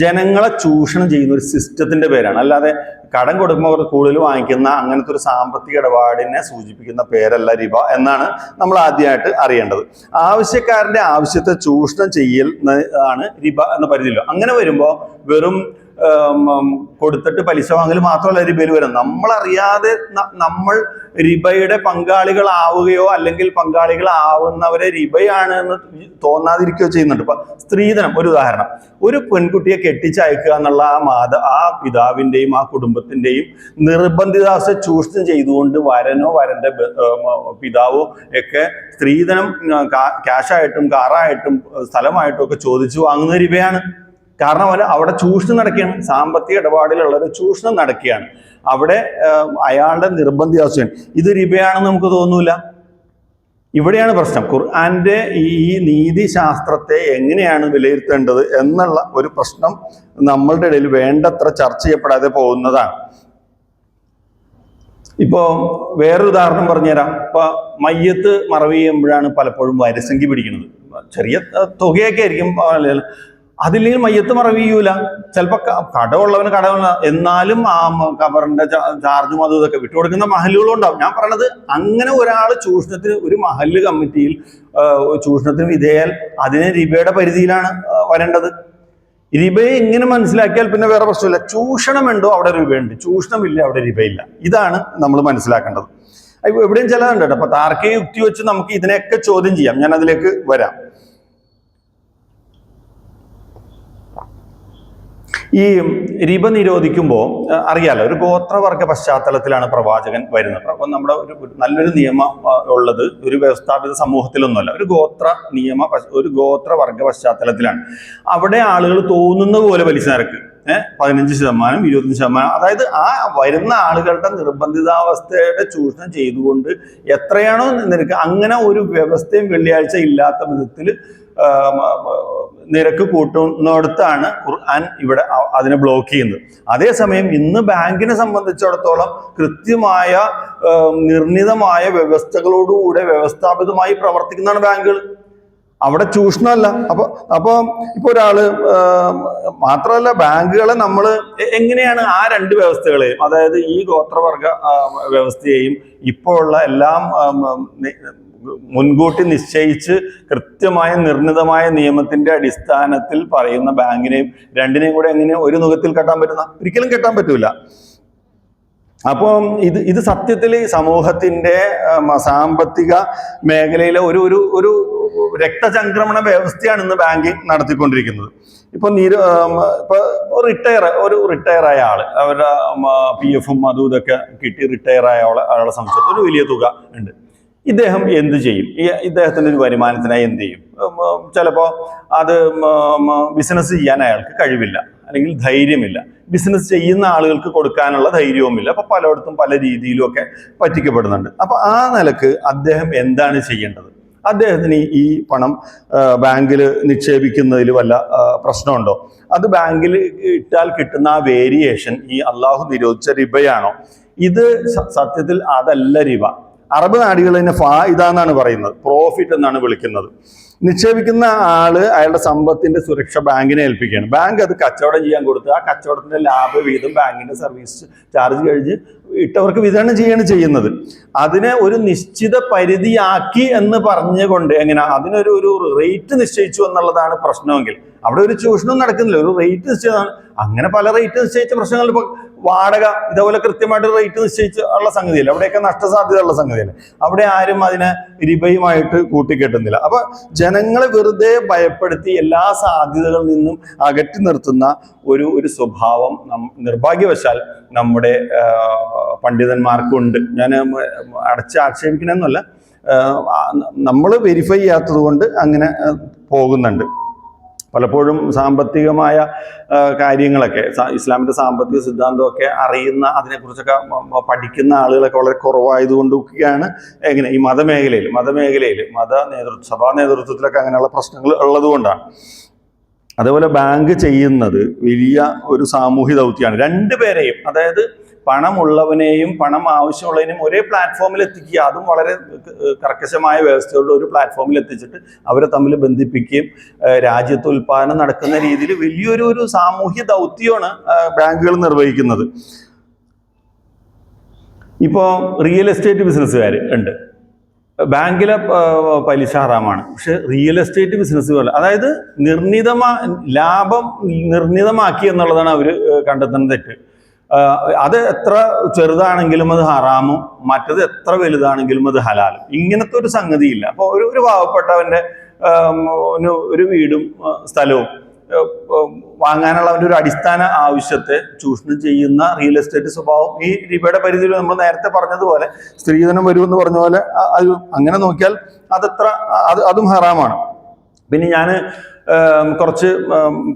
ജനങ്ങളെ ചൂഷണം ചെയ്യുന്ന ഒരു സിസ്റ്റത്തിന്റെ പേരാണ്. അല്ലാതെ കടം കൊടുക്കുമ്പോൾ കൂടുതൽ വാങ്ങിക്കുന്ന അങ്ങനത്തെ ഒരു സാമ്പത്തിക ഇടപാടിനെ സൂചിപ്പിക്കുന്ന പേരല്ല റിബ എന്നാണ് നമ്മൾ ആദ്യമായിട്ട് അറിയേണ്ടത്. ആവശ്യക്കാരന്റെ ആവശ്യത്തെ ചൂഷണം ചെയ്യൽ ആണ് റിബ എന്ന പരിധിയില്ല. അങ്ങനെ വരുമ്പോൾ വെറും കൊടുത്തിട്ട് പലിശ വാങ്ങൽ മാത്രമല്ല റിബയിൽ വരും. നമ്മളറിയാതെ നമ്മൾ റിബയുടെ പങ്കാളികളാവുകയോ അല്ലെങ്കിൽ പങ്കാളികളാവുന്നവരെ റിബയാണ് എന്ന് തോന്നാതിരിക്കുകയോ ചെയ്യുന്നുണ്ട്. ഇപ്പൊ സ്ത്രീധനം ഒരു ഉദാഹരണം. ഒരു പെൺകുട്ടിയെ കെട്ടിച്ചയക്കുക എന്നുള്ള ആ പിതാവിന്റെയും ആ കുടുംബത്തിന്റെയും നിർബന്ധിതാവസ്ഥ ചൂഷണം ചെയ്തുകൊണ്ട് വരനോ വരന്റെ പിതാവോ ഒക്കെ സ്ത്രീധനം ക്യാഷായിട്ടും കാറായിട്ടും സ്ഥലമായിട്ടും ഒക്കെ ചോദിച്ചു വാങ്ങുന്ന റിബയാണ്. കാരണം അവിടെ ചൂഷണം നടക്കുകയാണ്, സാമ്പത്തിക ഇടപാടിലുള്ളൊരു ചൂഷണം നടക്കുകയാണ്. അവിടെ അയാളുടെ നിർബന്ധിതാവസ്ഥയാണ്. ഇത് റിബയാണെന്ന് നമുക്ക് തോന്നൂല. ഇവിടെയാണ് പ്രശ്നം. ഖുർആന്റെ ഈ നീതിശാസ്ത്രത്തെ എങ്ങനെയാണ് വിലയിരുത്തേണ്ടത് എന്നുള്ള ഒരു പ്രശ്നം നമ്മളുടെ ഇടയിൽ വേണ്ടത്ര ചർച്ച ചെയ്യപ്പെടാതെ പോകുന്നതാണ്. ഇപ്പോ വേറൊരു ഉദാഹരണം പറഞ്ഞുതരാം. ഇപ്പൊ മയ്യത്ത് മറവ് ചെയ്യുമ്പോഴാണ് പലപ്പോഴും വരസംഖ്യ പിടിക്കുന്നത്. ചെറിയ തുകയൊക്കെ ആയിരിക്കും, അതില്ലെങ്കിൽ മയ്യത്ത് മറവ് ചെയ്യൂല. ചിലപ്പോൾ കടമുള്ളവന് കടമുള്ള, എന്നാലും ആ കബറിന്റെ ചാർജും അതും ഇതൊക്കെ വിട്ടുകൊടുക്കുന്ന മഹലുകളും ഉണ്ടാവും. ഞാൻ പറഞ്ഞത് അങ്ങനെ ഒരാൾ ചൂഷണത്തിന്, ഒരു മഹല്ല് കമ്മിറ്റിയിൽ ചൂഷണത്തിന് വിധേയാൽ അതിനെ റിബയുടെ പരിധിയിലാണ് വരേണ്ടത്. റിബയെ ഇങ്ങനെ മനസ്സിലാക്കിയാൽ പിന്നെ വേറെ പ്രശ്നമില്ല. ചൂഷണമുണ്ടോ അവിടെ റിബയുണ്ട്, ചൂഷണമില്ല അവിടെ റിബയില്ല. ഇതാണ് നമ്മൾ മനസ്സിലാക്കേണ്ടത്. എവിടെയും ചിലതുണ്ട് കേട്ടോ. അപ്പൊ താർക്കിക യുക്തി വെച്ച് നമുക്ക് ഇതിനെയൊക്കെ ചോദ്യം ചെയ്യാം. ഞാൻ അതിലേക്ക് വരാം. ഈ റിബ നിരോധിക്കുമ്പോൾ അറിയാലോ, ഒരു ഗോത്രവർഗ പശ്ചാത്തലത്തിലാണ് പ്രവാചകൻ വരുന്നത്. അപ്പം നമ്മുടെ നല്ലൊരു നിയമം ഉള്ളത് ഒരു വ്യവസ്ഥാപിത സമൂഹത്തിലൊന്നുമല്ല, ഒരു ഗോത്രവർഗ പശ്ചാത്തലത്തിലാണ്. അവിടെ ആളുകൾ തോന്നുന്ന പോലെ പലിശ നിരക്ക് 15%, 20%, അതായത് ആ വരുന്ന ആളുകളുടെ നിർബന്ധിതാവസ്ഥയുടെ ചൂഷണം ചെയ്തുകൊണ്ട് എത്രയാണോ നിരക്ക്, അങ്ങനെ ഒരു വ്യവസ്ഥയും വെള്ളിയാഴ്ച ഇല്ലാത്ത വിധത്തിൽ നിരക്ക് കൂട്ടുന്നിടത്താണ് ഖുർആൻ ഇവിടെ അതിനെ ബ്ലോക്ക് ചെയ്യുന്നത്. അതേസമയം ഇന്ന് ബാങ്കിനെ സംബന്ധിച്ചിടത്തോളം കൃത്യമായ നിർണിതമായ വ്യവസ്ഥകളോടുകൂടെ വ്യവസ്ഥാപിതമായി പ്രവർത്തിക്കുന്നതാണ് ബാങ്കുകൾ. അവിടെ ചൂഷണമല്ല. അപ്പൊ ഇപ്പൊ ഒരാള് മാത്രമല്ല, ബാങ്കുകളെ നമ്മൾ എങ്ങനെയാണ് ആ രണ്ട് വ്യവസ്ഥകളെയും, അതായത് ഈ ഗോത്രവർഗ വ്യവസ്ഥയെയും ഇപ്പോൾ ഉള്ള എല്ലാം മുൻകൂട്ടി നിശ്ചയിച്ച് കൃത്യമായ നിർണിതമായ നിയമത്തിന്റെ അടിസ്ഥാനത്തിൽ പറയുന്ന ബാങ്കിനെയും രണ്ടിനെയും കൂടെ എങ്ങനെ ഒരു നുഖത്തിൽ കെട്ടാൻ പറ്റുന്ന? ഒരിക്കലും കെട്ടാൻ പറ്റൂല. അപ്പോൾ ഇത് സത്യത്തിൽ സമൂഹത്തിന്റെ സാമ്പത്തിക മേഖലയിലെ ഒരു ഒരു ഒരു രക്തചംക്രമണ വ്യവസ്ഥയാണ് ഇന്ന് ബാങ്കിങ് നടത്തിക്കൊണ്ടിരിക്കുന്നത്. ഇപ്പൊ റിട്ടയർ ആയ ആള്, അവരുടെ PF അതും ഇതൊക്കെ കിട്ടി റിട്ടയർ ആയ ആളെ സംബന്ധിച്ച് ഒരു വലിയ തുക ഉണ്ട്. ഇദ്ദേഹം എന്ത് ചെയ്യും? ഇദ്ദേഹത്തിന്റെ ഒരു വരുമാനത്തിനായി എന്ത് ചെയ്യും? ചിലപ്പോൾ അത് ബിസിനസ് ചെയ്യാൻ അയാൾക്ക് കഴിവില്ല, അല്ലെങ്കിൽ ധൈര്യമില്ല. ബിസിനസ് ചെയ്യുന്ന ആളുകൾക്ക് കൊടുക്കാനുള്ള ധൈര്യവുമില്ല. അപ്പൊ പലയിടത്തും പല രീതിയിലും ഒക്കെ പറ്റിക്കപ്പെടുന്നുണ്ട്. അപ്പൊ ആ നിലക്ക് അദ്ദേഹം എന്താണ് ചെയ്യേണ്ടത്? അദ്ദേഹത്തിന് ഈ പണം ബാങ്കിൽ നിക്ഷേപിക്കുന്നതിൽ വല്ല പ്രശ്നമുണ്ടോ? അത് ബാങ്കിൽ ഇട്ടാൽ കിട്ടുന്ന ആ വേരിയേഷൻ ഈ അള്ളാഹു നിരോധിച്ച റിബയാണോ? ഇത് സത്യത്തിൽ അതല്ല റിബ. അറബ് നാടുകൾ തന്നെ ഫായിദ എന്നാണ് പറയുന്നത്, പ്രോഫിറ്റ് എന്നാണ് വിളിക്കുന്നത്. നിക്ഷേപിക്കുന്ന ആള് അയാളുടെ സമ്പത്തിന്റെ സുരക്ഷ ബാങ്കിനെ ഏൽപ്പിക്കുകയാണ്. ബാങ്ക് അത് കച്ചവടം ചെയ്യാൻ കൊടുത്ത് ആ കച്ചവടത്തിന്റെ ലാഭവിഹിതം ബാങ്കിന്റെ സർവീസ് ചാർജ് കഴിഞ്ഞ് ഇട്ടവർക്ക് വിതരണം ചെയ്യാണ് ചെയ്യുന്നത്. അതിനെ ഒരു നിശ്ചിത പരിധിയാക്കി എന്ന് പറഞ്ഞുകൊണ്ട് അതിനൊരു റേറ്റ് നിശ്ചയിച്ചു എന്നുള്ളതാണ് പ്രശ്നമെങ്കിൽ അവിടെ ഒരു ചൂഷണം നടക്കുന്നില്ല. ഒരു റേറ്റ് നിശ്ചയമാണ്. അങ്ങനെ പല റേറ്റ് നിശ്ചയിച്ച പ്രശ്നങ്ങൾ, ഇപ്പൊ വാടക ഇതേപോലെ കൃത്യമായിട്ട് റേറ്റ് നിശ്ചയിച്ച് ഉള്ള സംഗതിയല്ല, അവിടെയൊക്കെ നഷ്ടസാധ്യത ഉള്ള സംഗതിയല്ല. അവിടെ ആരും അതിനെ റിബയുമായിട്ട് കൂട്ടിക്കെട്ടുന്നില്ല. അപ്പൊ ജനങ്ങളെ വെറുതെ ഭയപ്പെടുത്തി എല്ലാ സാധ്യതകളിൽ നിന്നും അകറ്റി നിർത്തുന്ന ഒരു സ്വഭാവം നിർഭാഗ്യവശാൽ നമ്മുടെ പണ്ഡിതന്മാർക്കുണ്ട്. ഞാൻ ആക്ഷേപിക്കണമെന്നല്ല, നമ്മൾ വെരിഫൈ ചെയ്യാത്തത് കൊണ്ട് അങ്ങനെ പോകുന്നുണ്ട്. പലപ്പോഴും സാമ്പത്തികമായ കാര്യങ്ങളൊക്കെ, ഇസ്ലാമിന്റെ സാമ്പത്തിക സിദ്ധാന്തമൊക്കെ അറിയുന്ന, അതിനെക്കുറിച്ചൊക്കെ പഠിക്കുന്ന ആളുകളൊക്കെ വളരെ കുറവായതുകൊണ്ടൊക്കെയാണ് ഈ മതമേഖലയിൽ സഭാ നേതൃത്വത്തിലൊക്കെ അങ്ങനെയുള്ള പ്രശ്നങ്ങൾ ഉള്ളത് കൊണ്ടാണ്. അതേപോലെ ബാങ്ക് ചെയ്യുന്നത് വലിയ ഒരു സാമൂഹ്യ ദൗത്യമാണ്. രണ്ടുപേരെയും, അതായത് പണമുള്ളവനെയും പണം ആവശ്യമുള്ളതിനും ഒരേ പ്ലാറ്റ്ഫോമിൽ എത്തിക്കുക, അതും വളരെ കർക്കശമായ വ്യവസ്ഥയുള്ള ഒരു പ്ലാറ്റ്ഫോമിൽ എത്തിച്ചിട്ട് അവരെ തമ്മിൽ ബന്ധിപ്പിക്കുകയും രാജ്യത്ത് ഉൽപ്പാദനം നടക്കുന്ന രീതിയിൽ വലിയൊരു സാമൂഹ്യ ദൗത്യമാണ് ബാങ്കുകൾ നിർവഹിക്കുന്നത്. ഇപ്പോൾ റിയൽ എസ്റ്റേറ്റ് ബിസിനസ്സുകാർ ഉണ്ട്. ബാങ്കിലെ പലിശ ഹറാമാണ്, പക്ഷെ റിയൽ എസ്റ്റേറ്റ് ബിസിനസ് പോലെ, അതായത് ലാഭം നിർണിതമാക്കി എന്നുള്ളതാണ് അവർ കണ്ടെത്തുന്ന തെറ്റ്. അത് എത്ര ചെറുതാണെങ്കിലും അത് ഹറാമും, മറ്റത് എത്ര വലുതാണെങ്കിലും അത് ഹലാലും. ഇങ്ങനത്തെ ഒരു സംഗതിയില്ല. അപ്പോൾ ഒരു പാവപ്പെട്ടവന്റെ ഒരു വീടും സ്ഥലവും വാങ്ങാനുള്ള അവൻ്റെ ഒരു അടിസ്ഥാന ആവശ്യത്തെ ചൂഷണം ചെയ്യുന്ന റിയൽ എസ്റ്റേറ്റ് സ്വഭാവം ഈ റിബയുടെ പരിധിയിൽ നമ്മൾ നേരത്തെ പറഞ്ഞതുപോലെ സ്ത്രീധനം വരുമെന്ന് പറഞ്ഞ പോലെ അത് അങ്ങനെ നോക്കിയാൽ അതും ഹറാമാണ്. പിന്നെ ഞാൻ കുറച്ച്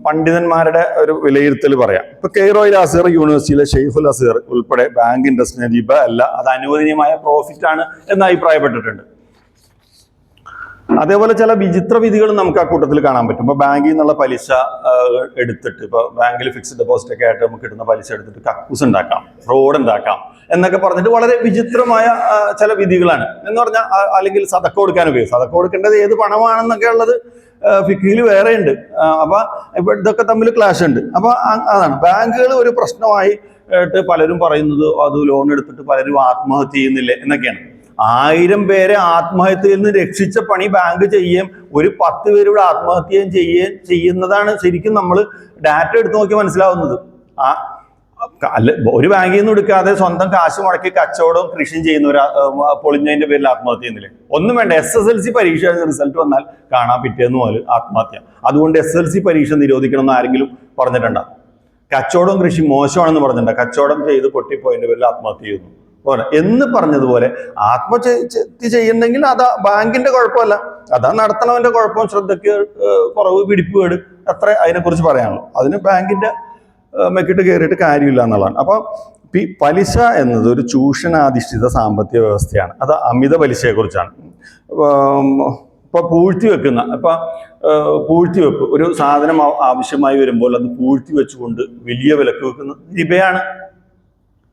പണ്ഡിതന്മാരുടെ ഒരു വിലയിരുത്തൽ പറയാം. ഇപ്പൊ കെയ്റോയിൽ അസ്ഹർ യൂണിവേഴ്സിറ്റിയിലെ ഷെയ്ഖുൽ അസ്ഹർ ഉൾപ്പെടെ ബാങ്ക് ഇൻഡസ്ട്രി റിബ അല്ല, അത് അനുവദനീയമായ പ്രോഫിറ്റ് ആണ് എന്ന് അഭിപ്രായപ്പെട്ടിട്ടുണ്ട്. അതേപോലെ ചില വിചിത്ര വിധികളും നമുക്ക് ആ കൂട്ടത്തിൽ കാണാൻ പറ്റും. ഇപ്പൊ ബാങ്കിൽ നിന്നുള്ള പലിശ എടുത്തിട്ട്, ഇപ്പൊ ബാങ്കിൽ ഫിക്സ്ഡ് ഡെപ്പോസിറ്റ് ഒക്കെ ആയിട്ട് നമുക്ക് കിട്ടുന്ന പലിശ എടുത്തിട്ട് കക്കൂസ് ഉണ്ടാക്കാം, റോഡ് ഉണ്ടാക്കാം എന്നൊക്കെ പറഞ്ഞിട്ട് വളരെ വിചിത്രമായ ചില വിധികളാണ്. എന്ന് പറഞ്ഞാൽ അല്ലെങ്കിൽ സദക്ക കൊടുക്കാൻ ഉപയോഗിക്കും. സദക്ക കൊടുക്കേണ്ടത് ഏത് പണമാണെന്നൊക്കെ ഉള്ളത് ഫിഖിൽ വേറെ ഉണ്ട്. അപ്പൊ ഇതൊക്കെ തമ്മിൽ ക്ലാഷ് ഉണ്ട്. അപ്പൊ അതാണ് ബാങ്കുകൾ ഒരു പ്രശ്നമായി പലരും പറയുന്നത്, അത് ലോൺ എടുത്തിട്ട് പലരും ആത്മഹത്യ ചെയ്യുന്നില്ലേ എന്നൊക്കെയാണ്. 1000 പേരെ ആത്മഹത്യയിൽ നിന്ന് രക്ഷിച്ച പണി ബാങ്ക് ചെയ്യുകയും ഒരു 10 പേരുടെ ആത്മഹത്യയും ചെയ്യുന്നതാണ് ശരിക്കും നമ്മൾ ഡാറ്റ എടുത്ത് നോക്കി മനസ്സിലാവുന്നത്. ഒരു ബാങ്കിൽ നിന്ന് എടുക്കാതെ സ്വന്തം കാശ് മുടക്കി കച്ചവടവും കൃഷിയും ചെയ്യുന്ന പൊളിഞ്ഞതിന്റെ പേരിൽ ആത്മഹത്യ ചെയ്യുന്നില്ലേ? ഒന്നും വേണ്ട, SSLC പരീക്ഷ റിസൾട്ട് വന്നാൽ കാണാൻ പിറ്റേന്ന് മുതൽ ആത്മഹത്യ. അതുകൊണ്ട് SSLC പരീക്ഷ നിരോധിക്കണം എന്ന് ആരെങ്കിലും പറഞ്ഞിട്ടുണ്ടോ? കച്ചവടവും കൃഷി മോശമാണെന്ന് പറഞ്ഞിട്ടുണ്ടോ? കച്ചവടം ചെയ്ത് പൊട്ടിപ്പോയതിന്റെ പേരിൽ ആത്മഹത്യ ചെയ്യുന്നു എന്ന് പറഞ്ഞതുപോലെ ആത്മഹത്യ ചെയ്യുന്നെങ്കിൽ അത് ബാങ്കിന്റെ കുഴപ്പമല്ല, അതാ നടത്തണവന്റെ കുഴപ്പം, ശ്രദ്ധയ്ക്ക് കുറവ്, പിടിപ്പുകേട്, അത്ര അതിനെക്കുറിച്ച് പറയാനുള്ളൂ. അതിന് ബാങ്കിന്റെ മെക്കിട്ട് കയറിയിട്ട് കാര്യമില്ല എന്നുള്ളതാണ്. അപ്പൊ പലിശ എന്നത് ഒരു ചൂഷണാധിഷ്ഠിത സാമ്പത്തിക വ്യവസ്ഥയാണ്. അത് അമിത പലിശയെ കുറിച്ചാണ്. ഇപ്പൊ പൂഴ്ത്തിവെപ്പ്, ഒരു സാധനം ആവശ്യമായി വരുമ്പോൾ അത് പൂഴ്ത്തി വെച്ചുകൊണ്ട് വലിയ വിലക്ക് വെക്കുന്നത് റിബയാണ്.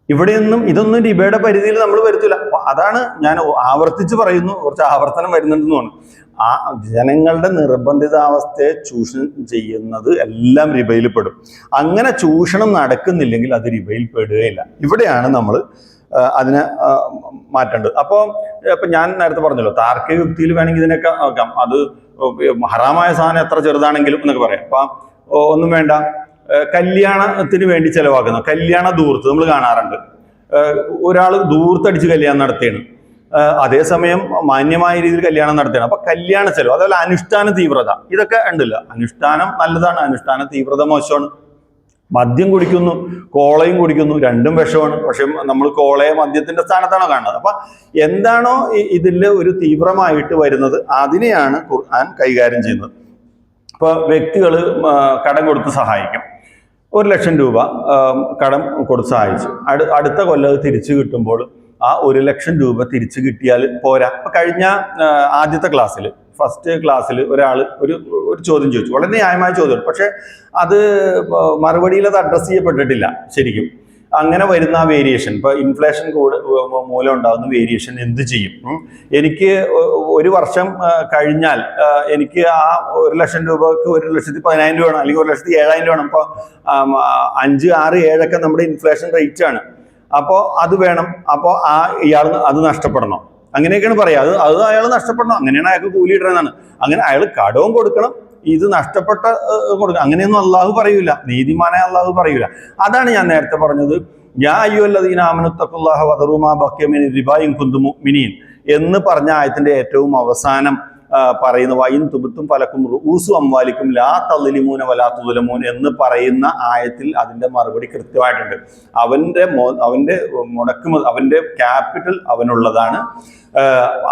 ഇവിടെയൊന്നും ഇതൊന്നും റിബയുടെ പരിധിയിൽ നമ്മൾ വരുത്തില്ല. അപ്പൊ അതാണ് ഞാൻ ആവർത്തിച്ച് പറയുന്നു, കുറച്ച് ആവർത്തനം വരുന്നുണ്ടെന്ന് തോന്നുന്നു. ആ ജനങ്ങളുടെ നിർബന്ധിതാവസ്ഥയെ ചൂഷണം ചെയ്യുന്നത് എല്ലാം റിബയിൽ പെടും. അങ്ങനെ ചൂഷണം നടക്കുന്നില്ലെങ്കിൽ അത് റിബയിൽ പെടുകയില്ല. ഇവിടെയാണ് നമ്മൾ അതിനെ മാറ്റേണ്ടത്. അപ്പോൾ ഇപ്പൊ ഞാൻ നേരത്തെ പറഞ്ഞല്ലോ, താർക്കിക യുക്തിയിൽ വേണമെങ്കിൽ ഇതിനൊക്കെ നോക്കാം. അത് ഹറാമായ സാധനം എത്ര ചെറുതാണെങ്കിലും എന്നൊക്കെ പറയാം. അപ്പൊ ഒന്നും വേണ്ട, കല്യാണത്തിന് വേണ്ടി ചെലവാക്കുന്ന കല്യാണ ധൂർത്ത് നമ്മൾ കാണാറുണ്ട്. ഒരാൾ ദൂർത്തടിച്ച് കല്യാണം നടത്തുകയാണ്, അതേസമയം മാന്യമായ രീതിയിൽ കല്യാണം നടത്തുകയാണ്. അപ്പൊ കല്യാണ ചെലവ്, അതുപോലെ അനുഷ്ഠാന തീവ്രത, ഇതൊക്കെ ഉണ്ടല്ലോ. അനുഷ്ഠാനം നല്ലതാണ്, അനുഷ്ഠാന തീവ്രത മോശമാണ്. മദ്യം കുടിക്കുന്നു, കോളയും കുടിക്കുന്നു, രണ്ടും വിഷമാണ്. പക്ഷെ നമ്മൾ കോളയെ മദ്യത്തിന്റെ സ്ഥാനത്താണോ കാണുന്നത്? അപ്പൊ എന്താണോ ഇതിൽ ഒരു തീവ്രമായിട്ട് വരുന്നത് അതിനെയാണ് ഖുർആൻ കൈകാര്യം ചെയ്യുന്നത്. ഇപ്പൊ വ്യക്തികൾ കടം കൊടുത്ത് സഹായിക്കും. 1,00,000 രൂപ കടം കൊടുത്ത് സഹായിച്ചു. അടുത്ത കൊല്ലം അത് തിരിച്ചു കിട്ടുമ്പോൾ ആ 1,00,000 രൂപ തിരിച്ചു കിട്ടിയാൽ പോരാ. അപ്പൊ കഴിഞ്ഞ ആദ്യത്തെ ക്ലാസ്സിൽ, ഫസ്റ്റ് ക്ലാസ്സിൽ ഒരാൾ ഒരു ചോദ്യം ചോദിച്ചു, വളരെ ന്യായമായ ചോദ്യം, പക്ഷെ അത് മറുപടിയിൽ അത് അഡ്രസ്സ് ചെയ്യപ്പെട്ടിട്ടില്ല ശരിക്കും. അങ്ങനെ വരുന്ന ആ വേരിയേഷൻ, ഇപ്പൊ ഇൻഫ്ലേഷൻ മൂലം ഉണ്ടാകുന്ന വേരിയേഷൻ എന്ത് ചെയ്യും? എനിക്ക് 1 വർഷം കഴിഞ്ഞാൽ എനിക്ക് ആ 1,00,000 രൂപക്ക് 1,10,000 വേണം, അല്ലെങ്കിൽ 1,07,000 വേണം. ഇപ്പൊ 5, 6, 7 നമ്മുടെ ഇൻഫ്ലേഷൻ റേറ്റ് ആണ്. അപ്പോൾ അത് വേണം. അപ്പോൾ ഇയാൾ അത് നഷ്ടപ്പെടണം, അങ്ങനെയൊക്കെയാണ് പറയാ. അത് അയാൾ നഷ്ടപ്പെടണം, അങ്ങനെയാണ് അയാൾക്ക് കൂലി ഇടുന്നതാണ്. അങ്ങനെ അയാൾ കടവും കൊടുക്കണം, ഇത് നഷ്ടപ്പെട്ട കൊടുക്കണം. അങ്ങനെയൊന്നും അള്ളാഹു പറയൂല, നീതിമാനായ അള്ളാഹു പറയൂല. അതാണ് ഞാൻ നേരത്തെ പറഞ്ഞത്, യാ അയ്യുഹല്ലദീന ആമനു തഖുല്ലാഹ വദറൂ മാ ബഖിയ മിൻ റിബാ ഇൻ കുന്തും മുഅ്മിനീൻ എന്ന് പറഞ്ഞ ആയത്തിന്റെ ഏറ്റവും അവസാനം പറയുന്ന വൈൻ തുബത്തും ഫലക്കും റൂസു അംവാലിക്കും ലാ തളിലിമൂന വലാ തുലമൂൻ എന്ന് പറയുന്ന ആയത്തിൽ അതിന്റെ മറുപടി കൃത്യമായിട്ടുണ്ട്. അവന്റെ അവന്റെ ക്യാപിറ്റൽ അവനുള്ളതാണ്.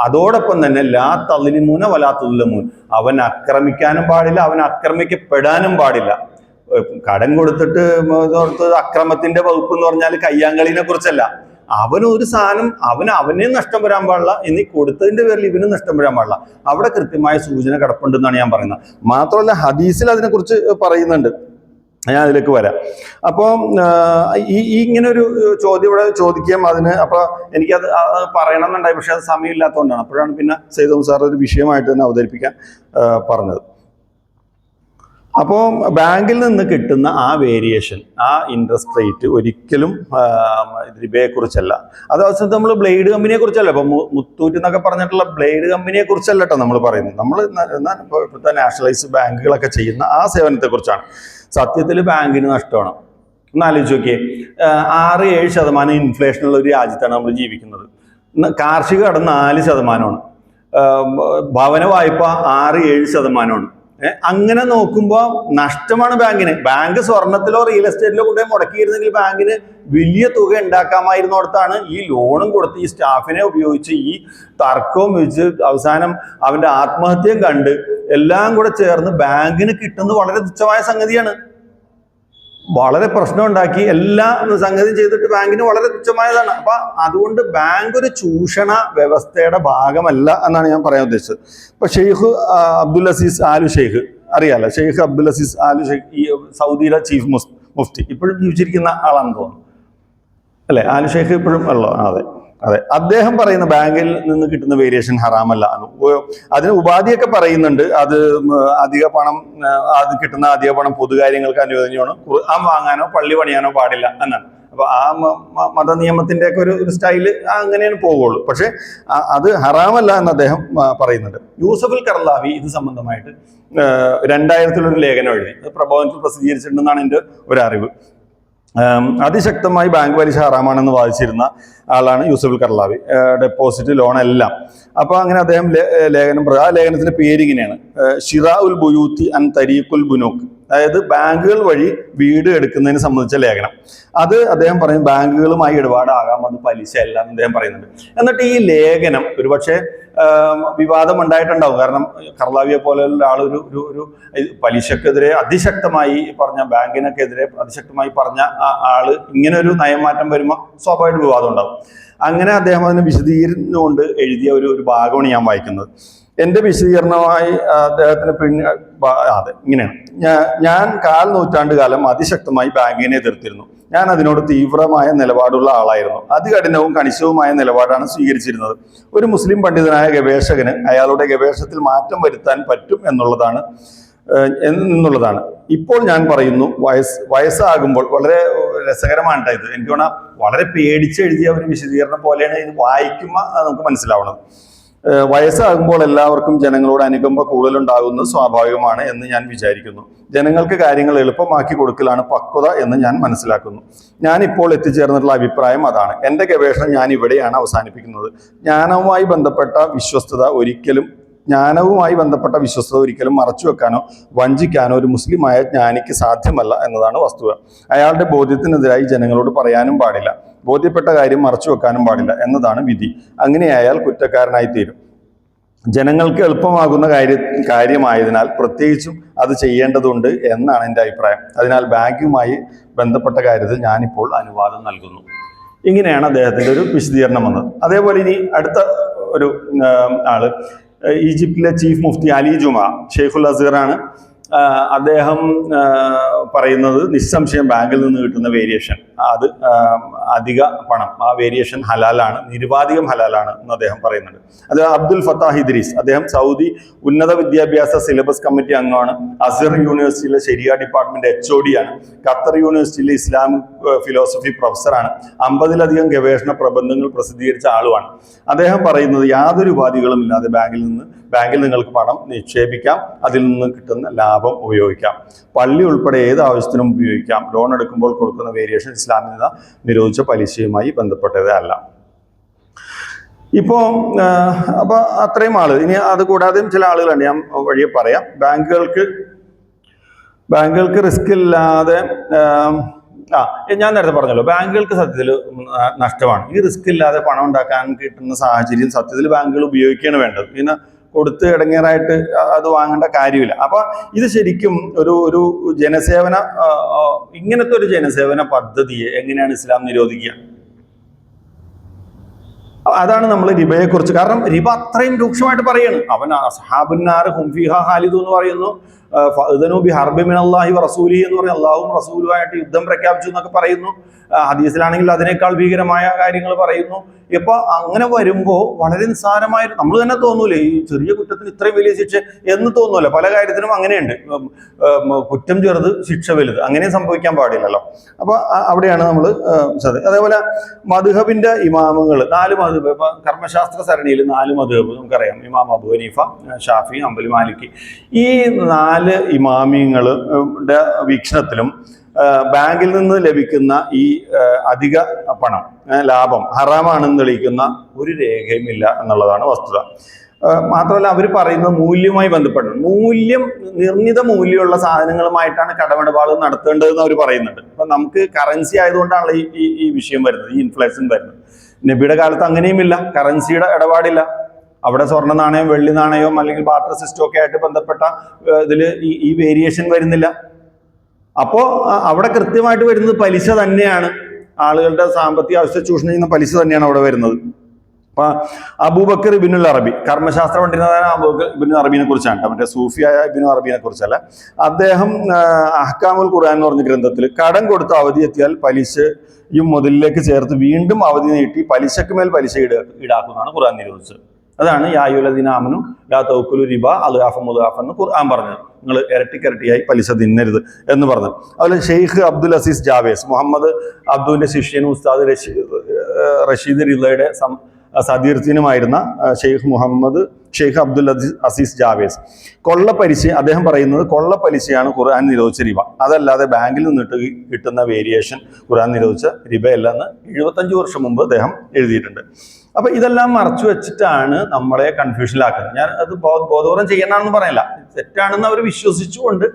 അതോടൊപ്പം തന്നെ ലാ തളിലിമൂന വലാ തുലമൂൻ, അവൻ ആക്രമിക്കാനും പാടില്ല, അവൻ ആക്രമിക്കപ്പെടാനും പാടില്ല. കടം കൊടുത്തിട്ട് അക്രമത്തിന്റെ വകുപ്പ് എന്ന് പറഞ്ഞാൽ കയ്യാങ്കളിനെ കുറിച്ചല്ല. അവനൊരു സാധനം അവനെ നഷ്ടം വരാൻ പാടില്ല, ഇനി കൊടുത്തതിന്റെ പേരിൽ ഇവനും നഷ്ടം വരാൻ പാടില്ല. അവിടെ കൃത്യമായ സൂചന കിടപ്പുണ്ടെന്നാണ് ഞാൻ പറയുന്നത്. മാത്രമല്ല ഹദീസിൽ അതിനെക്കുറിച്ച് പറയുന്നുണ്ട്, ഞാൻ അതിലേക്ക് വരാം. അപ്പോൾ ഇങ്ങനെ ഒരു ചോദ്യം ഇവിടെ ചോദിക്കുകയും അതിന് അപ്പൊ എനിക്കത് പറയണം എന്നുണ്ടായി, പക്ഷെ അത് സമയമില്ലാത്തതുകൊണ്ടാണ്. അപ്പോഴാണ് പിന്നെ സൈദ് സാർ ഒരു വിഷയമായിട്ട് തന്നെ അവതരിപ്പിക്കാൻ പറഞ്ഞത്. അപ്പോൾ ബാങ്കിൽ നിന്ന് കിട്ടുന്ന ആ വേരിയേഷൻ, ആ ഇൻട്രസ്റ്റ് റേറ്റ് ഒരിക്കലും റിബയെ കുറിച്ചല്ല. അതവസ്ഥ നമ്മൾ ബ്ലേഡ് കമ്പനിയെ കുറിച്ചല്ല, ഇപ്പൊ മുത്തൂറ്റ് എന്നൊക്കെ പറഞ്ഞിട്ടുള്ള ബ്ലേഡ് കമ്പനിയെ കുറിച്ചല്ല കേട്ടോ നമ്മൾ പറയുന്നത്. നമ്മൾ ഇപ്പോഴത്തെ നാഷണലൈസ് ബാങ്കുകളൊക്കെ ചെയ്യുന്ന ആ സേവനത്തെ കുറിച്ചാണ്. സത്യത്തിൽ ബാങ്കിന് നഷ്ടമാണ്. ഒന്ന് ആലോചിച്ച് നോക്കിയേ, 6-7% ഇൻഫ്ലേഷനുള്ള ഒരു രാജ്യത്താണ് നമ്മൾ ജീവിക്കുന്നത്. കാർഷിക കടം 4%, ഭവന വായ്പ 6-7%. അങ്ങനെ നോക്കുമ്പോൾ നഷ്ടമാണ് ബാങ്കിന്. ബാങ്ക് സ്വർണത്തിലോ റിയൽ എസ്റ്റേറ്റിലോ കൊണ്ടുപോയി മുടക്കിയിരുന്നെങ്കിൽ ബാങ്കിന് വലിയ തുക ഉണ്ടാക്കാമായിരുന്നിടത്താണ് ഈ ലോണും കൊടുത്ത് ഈ സ്റ്റാഫിനെ ഉപയോഗിച്ച് ഈ തർക്കവും വെച്ച് അവസാനം അവന്റെ ആത്മഹത്യയും കണ്ട് എല്ലാം കൂടെ ചേർന്ന് ബാങ്കിന് കിട്ടുന്നത് വളരെ തുച്ഛമായ സംഗതിയാണ്. വളരെ പ്രശ്നം ഉണ്ടാക്കി എല്ലാ സംഗതിയും ചെയ്തിട്ട് ബാങ്കിന് വളരെ തുച്ഛമായതാണ്. അപ്പൊ അതുകൊണ്ട് ബാങ്ക് ഒരു ചൂഷണ വ്യവസ്ഥയുടെ ഭാഗമല്ല എന്നാണ് ഞാൻ പറയാൻ ഉദ്ദേശിച്ചത്. ഇപ്പൊ ഷെയ്ഖ് അബ്ദുൽ അസീസ് ആലു ഷെയ്ഖ് അറിയാലോ, ഷെയ്ഖ് അബ്ദുൽ അസീസ് ആലു ഷെയ്ഖ്, ഈ സൗദിയിലെ ചീഫ് മുഫ്തി, ഇപ്പോഴും ജീവിച്ചിരിക്കുന്ന ആളാണെന്ന് തോന്നുന്നു അല്ലെ? ആലു ഷെയ്ഖ് ഇപ്പോഴും ഉള്ളോ? അതെ. അദ്ദേഹം പറയുന്ന ബാങ്കിൽ നിന്ന് കിട്ടുന്ന വേരിയേഷൻ ഹറാമല്ല. അതിന് ഉപാധിയൊക്കെ പറയുന്നുണ്ട്. അത് കിട്ടുന്ന അധിക പണം പൊതുകാര്യങ്ങൾക്ക് അനുയോജ്യമാണ്, ഖുർആൻ വാങ്ങാനോ പള്ളി പണിയാനോ പാടില്ല എന്നാണ്. അപ്പൊ ആ മത നിയമത്തിന്റെ ഒക്കെ ഒരു സ്റ്റൈല് അങ്ങനെയാണ് പോകുള്ളൂ. പക്ഷെ അത് ഹറാമല്ല എന്ന് അദ്ദേഹം പറയുന്നുണ്ട്. യൂസഫുൽ കർലാവി ഇത് സംബന്ധമായിട്ട് 2000 ലേഖനം എഴുതി, അത് പ്രബോധനത്തിൽ പ്രസിദ്ധീകരിച്ചിട്ടുണ്ടെന്നാണ് എൻ്റെ ഒരു അറിവ്. അതിശക്തമായി ബാങ്ക് പലിശ ഹറാമാണെന്ന് വാദിച്ചിരുന്ന ആളാണ് യൂസഫുൽ കർലാവി, ഡെപ്പോസിറ്റ് ലോൺ എല്ലാം. അപ്പൊ അങ്ങനെ അദ്ദേഹം ആ ലേഖനത്തിന്റെ പേര് ഇങ്ങനെയാണ്, ഷിറാ ഉൽ ബുയൂത്തി അൻ തരീഖുൽ ബുനൂക്ക്, അതായത് ബാങ്കുകൾ വഴി വീട് എടുക്കുന്നതിനെ സംബന്ധിച്ച ലേഖനം. അത് അദ്ദേഹം പറയും ബാങ്കുകളുമായി ഇടപാടാകാം, അത് പലിശ അല്ല എന്ന് അദ്ദേഹം പറയുന്നുണ്ട്. എന്നിട്ട് ഈ ലേഖനം ഒരുപക്ഷെ വിവാദം ഉണ്ടായിട്ടുണ്ടാവും. കാരണം കർലാവിയെ പോലെയുള്ള ആൾ ഒരു പലിശക്കെതിരെ അതിശക്തമായി പറഞ്ഞ, ബാങ്കിനൊക്കെതിരെ അതിശക്തമായി പറഞ്ഞ ആള് ഇങ്ങനെ ഒരു നയമാറ്റം വരുമ്പോൾ സ്വാഭാവിക വിവാദം ഉണ്ടാവും. അങ്ങനെ അദ്ദേഹം അതിനെ വിശദീകരിച്ചുകൊണ്ട് എഴുതിയ ഒരു ഭാഗമാണ് ഞാൻ വായിക്കുന്നത്. എൻ്റെ വിശദീകരണമായി അദ്ദേഹത്തിന് അതെ ഇങ്ങനെയാണ്: ഞാൻ 1/4 നൂറ്റാണ്ട് കാലം അതിശക്തമായി ബാങ്കിനെ എതിർത്തിരുന്നു. ഞാൻ അതിനോട് തീവ്രമായ നിലപാടുള്ള ആളായിരുന്നു. അതികഠിനവും കണിശവുമായ നിലപാടാണ് സ്വീകരിച്ചിരുന്നത്. ഒരു മുസ്ലിം പണ്ഡിതനായ ഗവേഷകന് അയാളുടെ ഗവേഷണത്തിൽ മാറ്റം വരുത്താൻ പറ്റും എന്നുള്ളതാണ്. ഇപ്പോൾ ഞാൻ പറയുന്നു, വയസ്സാകുമ്പോൾ വളരെ രസകരമാണ് ഇത്. എനിക്ക് തോന്നാം വളരെ പേടിച്ചെഴുതിയ ഒരു വിശദീകരണം പോലെയാണ് ഇത് വായിക്കുമ്പോൾ നമുക്ക് മനസ്സിലാവുന്നത്. വയസ്സാകുമ്പോൾ എല്ലാവർക്കും ജനങ്ങളോട് അനുകമ്പ കൂടുതലുണ്ടാകുന്നത് സ്വാഭാവികമാണ് എന്ന് ഞാൻ വിചാരിക്കുന്നു. ജനങ്ങൾക്ക് കാര്യങ്ങൾ എളുപ്പമാക്കി കൊടുക്കലാണ് പക്വത എന്ന് ഞാൻ മനസ്സിലാക്കുന്നു. ഞാനിപ്പോൾ എത്തിച്ചേർന്നിട്ടുള്ള അഭിപ്രായം അതാണ്. എൻ്റെ ഗവേഷണം ഞാൻ ഇവിടെയാണ് അവസാനിപ്പിക്കുന്നത്. ജ്ഞാനവുമായി ബന്ധപ്പെട്ട വിശ്വസ്തത ഒരിക്കലും മറച്ചുവെക്കാനോ വഞ്ചിക്കാനോ ഒരു മുസ്ലിമായ ജ്ഞാനിക്ക് സാധ്യമല്ല എന്നതാണ് വസ്തുത. അയാളുടെ ബോധ്യത്തിനെതിരായി ജനങ്ങളോട് പറയാനും പാടില്ല, ബോധ്യപ്പെട്ട കാര്യം മറച്ചു വെക്കാനും പാടില്ല എന്നതാണ് വിധി. അങ്ങനെയായാൽ കുറ്റക്കാരനായി തീരും. ജനങ്ങൾക്ക് എളുപ്പമാകുന്ന കാര്യമായതിനാൽ പ്രത്യേകിച്ചും അത് ചെയ്യേണ്ടതുണ്ട് എന്നാണ് എൻ്റെ അഭിപ്രായം. അതിനാൽ ബാങ്കുമായി ബന്ധപ്പെട്ട കാര്യത്തിൽ ഞാനിപ്പോൾ അനുവാദം നൽകുന്നു. ഇങ്ങനെയാണ് അദ്ദേഹത്തിൻ്റെ ഒരു വിശദീകരണം വന്നത്. അതേപോലെ ഇനി അടുത്ത ഒരു ആള് ഈജിപ്തിലെ ചീഫ് മുഫ്തി അലി ജുമാ ഷെയ്ഖുൽ അസ്ഗറാണ്. അദ്ദേഹം പറയുന്നത് നിസ്സംശയം ബാങ്കിൽ നിന്ന് കിട്ടുന്ന വേരിയേഷൻ, അത് അധിക പണം, ആ വേരിയേഷൻ ഹലാലാണ്, നിരുപാധികം ഹലാലാണ് എന്ന് അദ്ദേഹം പറയുന്നുണ്ട്. അത് അബ്ദുൽ ഫത്താഹ് ഇദ്രീസ്, അദ്ദേഹം സൗദി ഉന്നത വിദ്യാഭ്യാസ സിലബസ് കമ്മിറ്റി അംഗമാണ്. അസർ യൂണിവേഴ്സിറ്റിയിലെ ശരിയ ഡിപ്പാർട്ട്മെന്റ് HOD ആണ്. ഖത്തർ യൂണിവേഴ്സിറ്റിയിലെ ഇസ്ലാമിക് ഫിലോസഫി പ്രൊഫസറാണ്. 50-ലധികം ഗവേഷണ പ്രബന്ധങ്ങൾ പ്രസിദ്ധീകരിച്ച ആളുമാണ്. അദ്ദേഹം പറയുന്നത് യാതൊരു ഉപാധികളും ഇല്ലാതെ ബാങ്കിൽ നിങ്ങൾക്ക് പണം നിക്ഷേപിക്കാം, അതിൽ നിന്ന് കിട്ടുന്ന ലാഭം ഉപയോഗിക്കാം, പള്ളി ഉൾപ്പെടെ ഏത് ആവശ്യത്തിനും ഉപയോഗിക്കാം. ലോൺ എടുക്കുമ്പോൾ കൊടുക്കുന്ന വേരിയേഷൻ ഇസ്ലാമിക നിരോധിച്ച പലിശയുമായി ബന്ധപ്പെട്ടതേ അല്ല. ഇപ്പോ അപ്പൊ അത്രയും ആള്. ഇനി അത് കൂടാതെയും ചില ആളുകളുണ്ട്, ഞാൻ വഴിയെ പറയാം. ബാങ്കുകൾക്ക് റിസ്ക് ഇല്ലാതെ ഞാൻ നേരത്തെ പറഞ്ഞല്ലോ, ബാങ്കുകൾക്ക് സത്യത്തിൽ നഷ്ടമാണ്. ഈ റിസ്ക് ഇല്ലാതെ പണം ഉണ്ടാക്കാൻ കിട്ടുന്ന സാഹചര്യം സത്യത്തിൽ ബാങ്കുകൾ ഉപയോഗിക്കുകയാണ് വേണ്ടത്. പിന്നെ കൊടുത്ത് ഇടങ്ങേറായിട്ട് അത് വാങ്ങേണ്ട കാര്യമില്ല. അപ്പൊ ഇത് ശരിക്കും ഒരു ജനസേവന, ഇങ്ങനത്തെ ഒരു ജനസേവന പദ്ധതിയെ എങ്ങനെയാണ് ഇസ്ലാം നിരോധിക്കുക? അതാണ് നമ്മൾ റിബയെക്കുറിച്ച്. കാരണം റിബ അത്രയും രൂക്ഷമായിട്ട് പറയാണ്. അവൻ അസ്ഹാബുന്നാർ ഹും ഫീഹാ ഖാലിദൂൻ എന്ന് പറയുന്നു. ഫഅ്ദനൂ ബിഹർബിൻ മിനല്ലാഹി വറസൂലിഹി എന്ന് പറയുന്നു. അല്ലാഹുവും റസൂലുമായിട്ട് യുദ്ധം പ്രഖ്യാപിച്ചു എന്നൊക്കെ പറയുന്നു. ഹദീസിലാണെങ്കിൽ അതിനേക്കാൾ ഭീകരമായ കാര്യങ്ങൾ പറയുന്നു. ഇപ്പൊ അങ്ങനെ വരുമ്പോൾ വളരെ നിസ്സാരമായ, നമ്മൾ തന്നെ തോന്നൂലേ ഈ ചെറിയ കുറ്റത്തിന് ഇത്രയും വലിയ ശിക്ഷ എന്ന് തോന്നൂല. പല കാര്യത്തിനും അങ്ങനെയുണ്ട്, കുറ്റം ചെറുത് ശിക്ഷ വലുത്, അങ്ങനെ സംഭവിക്കാൻ പാടില്ലല്ലോ. അപ്പൊ അവിടെയാണ് നമ്മൾ അതേപോലെ മദ്ഹബിന്റെ ഇമാമുകൾ 4 മദ്ഹബ്, ഇപ്പൊ കർമ്മശാസ്ത്ര സരണിയിൽ 4 മദ്ഹബ് നമുക്കറിയാം. ഇമാം അബൂ ഹനീഫ, ഷാഫി, ഹംബലി, മാലിക്കി. ഈ 4 ഇമാമിങ്ങളുടെ വീക്ഷണത്തിലും ബാങ്കിൽ നിന്ന് ലഭിക്കുന്ന ഈ അധിക പണം, ലാഭം ഹറാമാണെന്ന് തെളിയിക്കുന്ന ഒരു രേഖയുമില്ല എന്നുള്ളതാണ് വസ്തുത. മാത്രമല്ല അവർ പറയുന്നത് മൂല്യവുമായി ബന്ധപ്പെട്ട്, നിർണിത മൂല്യമുള്ള സാധനങ്ങളുമായിട്ടാണ് കടമിടപാട് നടത്തേണ്ടതെന്ന് അവർ പറയുന്നുണ്ട്. അപ്പൊ നമുക്ക് കറൻസി ആയതുകൊണ്ടാണല്ലോ ഈ വിഷയം വരുന്നത്, ഈ ഇൻഫ്ലേഷൻ വരുന്നത്. നബിയുടെ കാലത്ത് അങ്ങനെയുമില്ല, കറൻസിയുടെ ഇടപാടില്ല. അവിടെ സ്വർണ്ണ നാണയം, വെള്ളി നാണയവും അല്ലെങ്കിൽ ബാർട്ടർ സിസ്റ്റം ഒക്കെ ആയിട്ട് ബന്ധപ്പെട്ട ഇതിൽ ഈ വേരിയേഷൻ വരുന്നില്ല. അപ്പോ അവിടെ കൃത്യമായിട്ട് വരുന്നത് പലിശ തന്നെയാണ്. ആളുകളുടെ സാമ്പത്തിക ആവശ്യത്തെ ചൂഷണം ചെയ്യുന്ന പലിശ തന്നെയാണ് അവിടെ വരുന്നത്. അപ്പൊ അബൂബക്കർ ഇബ്നുൽ അറബി, കർമ്മശാസ്ത്ര പണ്ഡിതനായ അബൂബക്കർ ഇബ്നുൽ അറബിനെ കുറിച്ചാണ്, മറ്റേ സൂഫിയായ ഇബ്നുൽ അറബിനെ കുറിച്ചല്ല. അദ്ദേഹം അഹ്കാമുൽ ഖുർആൻ എന്ന് പറഞ്ഞ ഗ്രന്ഥത്തിൽ കടം കൊടുത്ത് അവധി എത്തിയാൽ പലിശയും മുതലിലേക്ക് ചേർത്ത് വീണ്ടും അവധി നീട്ടി പലിശക്ക് മേൽ പലിശ ഈടാക്കുന്നതാണ് ഖുർആൻ നിരോധിച്ചത്. അതാണ് യാ അയ്യുഹല്ലദീന ആമനൂ ലാ തഅകുലു റിബ അദ്ആഫൻ മുദ്ആഫൻ എന്ന് ഖുർആൻ പറഞ്ഞത്. നിങ്ങൾ ഇരട്ടിക്കരട്ടിയായി പലിശ തിന്നരുത് എന്ന് പറഞ്ഞു. അതുപോലെ ഷെയ്ഖ് അബ്ദുൽ അസീസ് ജാവേസ്, മുഹമ്മദ് അബ്ദുവിന്റെ ശിഷ്യനും ഉസ്താദ് റഷീദ് റിളയുടെ സതീർത്ഥ്യനുമായിരുന്ന ഷെയ്ഖ് അബ്ദുൽ അസീസ് ജാവേസ്, കൊള്ളപ്പലിശ, അദ്ദേഹം പറയുന്നത് കൊള്ളപ്പലിശയാണ് ഖുർആൻ നിരോധിച്ച റിബ, അതല്ലാതെ ബാങ്കിൽ നിന്നിട്ട് കിട്ടുന്ന വേരിയേഷൻ ഖുർആൻ നിരോധിച്ച റിബയല്ല എന്ന് 75 വർഷം മുമ്പ് അദ്ദേഹം എഴുതിയിട്ടുണ്ട്. അപ്പൊ ഇതെല്ലാം മറച്ചു വെച്ചിട്ടാണ് നമ്മളെ കൺഫ്യൂഷനിലാക്കുന്നത്. ഞാൻ അത് ബോധപൂർവം ചെയ്യണമെന്ന് പറയില്ല, തെറ്റാണെന്ന് അവർ വിശ്വസിച്ചുകൊണ്ട്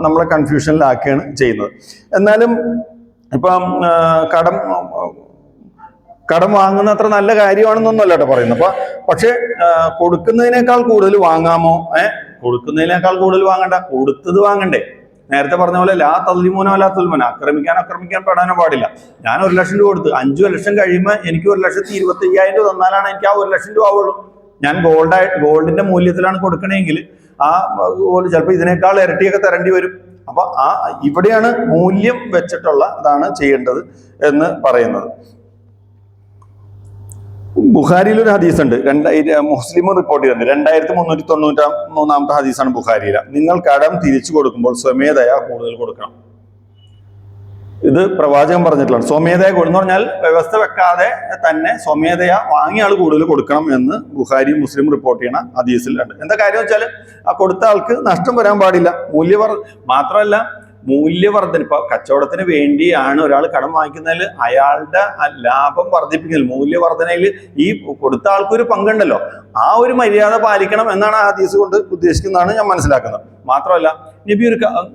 നമ്മളെ കൺഫ്യൂഷനിലാക്കുകയാണ് ചെയ്യുന്നത്. എന്നാലും ഇപ്പം കടം വാങ്ങുന്ന അത്ര നല്ല കാര്യമാണെന്നൊന്നുമല്ല കേട്ടോ പറയുന്നത്. പക്ഷെ കൊടുക്കുന്നതിനേക്കാൾ കൂടുതൽ വാങ്ങാമോ? കൊടുക്കുന്നതിനേക്കാൾ കൂടുതൽ വാങ്ങണ്ട, കൊടുത്തത് വാങ്ങണ്ടേ? നേരത്തെ പറഞ്ഞ പോലെ ലാ തസ്ലിമൂനോ ലാ തുൽമന, ആക്രമിക്കാൻ പെടാനോ പാടില്ല. ഞാൻ 1 ലക്ഷം രൂപ കൊടുത്ത് 5 ലക്ഷം കഴിയുമ്പോൾ എനിക്ക് 1,25,000 രൂപ തന്നാലാണ് എനിക്ക് ആ 1 ലക്ഷം രൂപ ആവുള്ളൂ. ഞാൻ ഗോൾഡിന്റെ മൂല്യത്തിലാണ് കൊടുക്കണമെങ്കിൽ ആ ഗോൾഡ് ചിലപ്പോൾ ഇതിനേക്കാൾ ഇരട്ടിയൊക്കെ തരേണ്ടി വരും. അപ്പൊ ഇവിടെയാണ് മൂല്യം വെച്ചിട്ടുള്ള ഇതാണ് ചെയ്യേണ്ടത് എന്ന് പറയുന്നത്. ബുഖാരിയിൽ ഒരു ഹദീസ് ഉണ്ട്, മുസ്ലിമും റിപ്പോർട്ട് ചെയ്യുന്നുണ്ട്, 2393 ഹദീസാണ് ബുഖാരിയില. നിങ്ങൾ കടം തിരിച്ചു കൊടുക്കുമ്പോൾ സ്വമേധയാ കൂടുതൽ കൊടുക്കണം. ഇത് പ്രവാചകൻ പറഞ്ഞിട്ടുള്ളതാണ്. സ്വമേധയ എന്ന് പറഞ്ഞാൽ വ്യവസ്ഥ വെക്കാതെ തന്നെ സ്വമേധയ വാങ്ങിയ ആൾ കൂടുതൽ കൊടുക്കണം എന്ന് ബുഖാരി മുസ്ലിം റിപ്പോർട്ട് ചെയ്യണ ഹദീസിൽ ഉണ്ട്. എന്താ കാര്യം വെച്ചാൽ ആ കൊടുത്ത ആൾക്ക് നഷ്ടം വരാൻ പാടില്ല. മാത്രമല്ല മൂല്യവർദ്ധന, ഇപ്പൊ കച്ചവടത്തിന് വേണ്ടിയാണ് ഒരാൾ കടം വാങ്ങിക്കുന്നതിൽ അയാളുടെ ലാഭം വർദ്ധിപ്പിക്കുന്നതിൽ മൂല്യവർദ്ധനയിൽ ഈ കൊടുത്ത ആൾക്കൊരു പങ്കുണ്ടല്ലോ, ആ ഒരു മര്യാദ പാലിക്കണം എന്നാണ് ആ ഹദീസ് കൊണ്ട് ഉദ്ദേശിക്കുന്നതാണ് ഞാൻ മനസ്സിലാക്കുന്നത്. മാത്രമല്ല നബി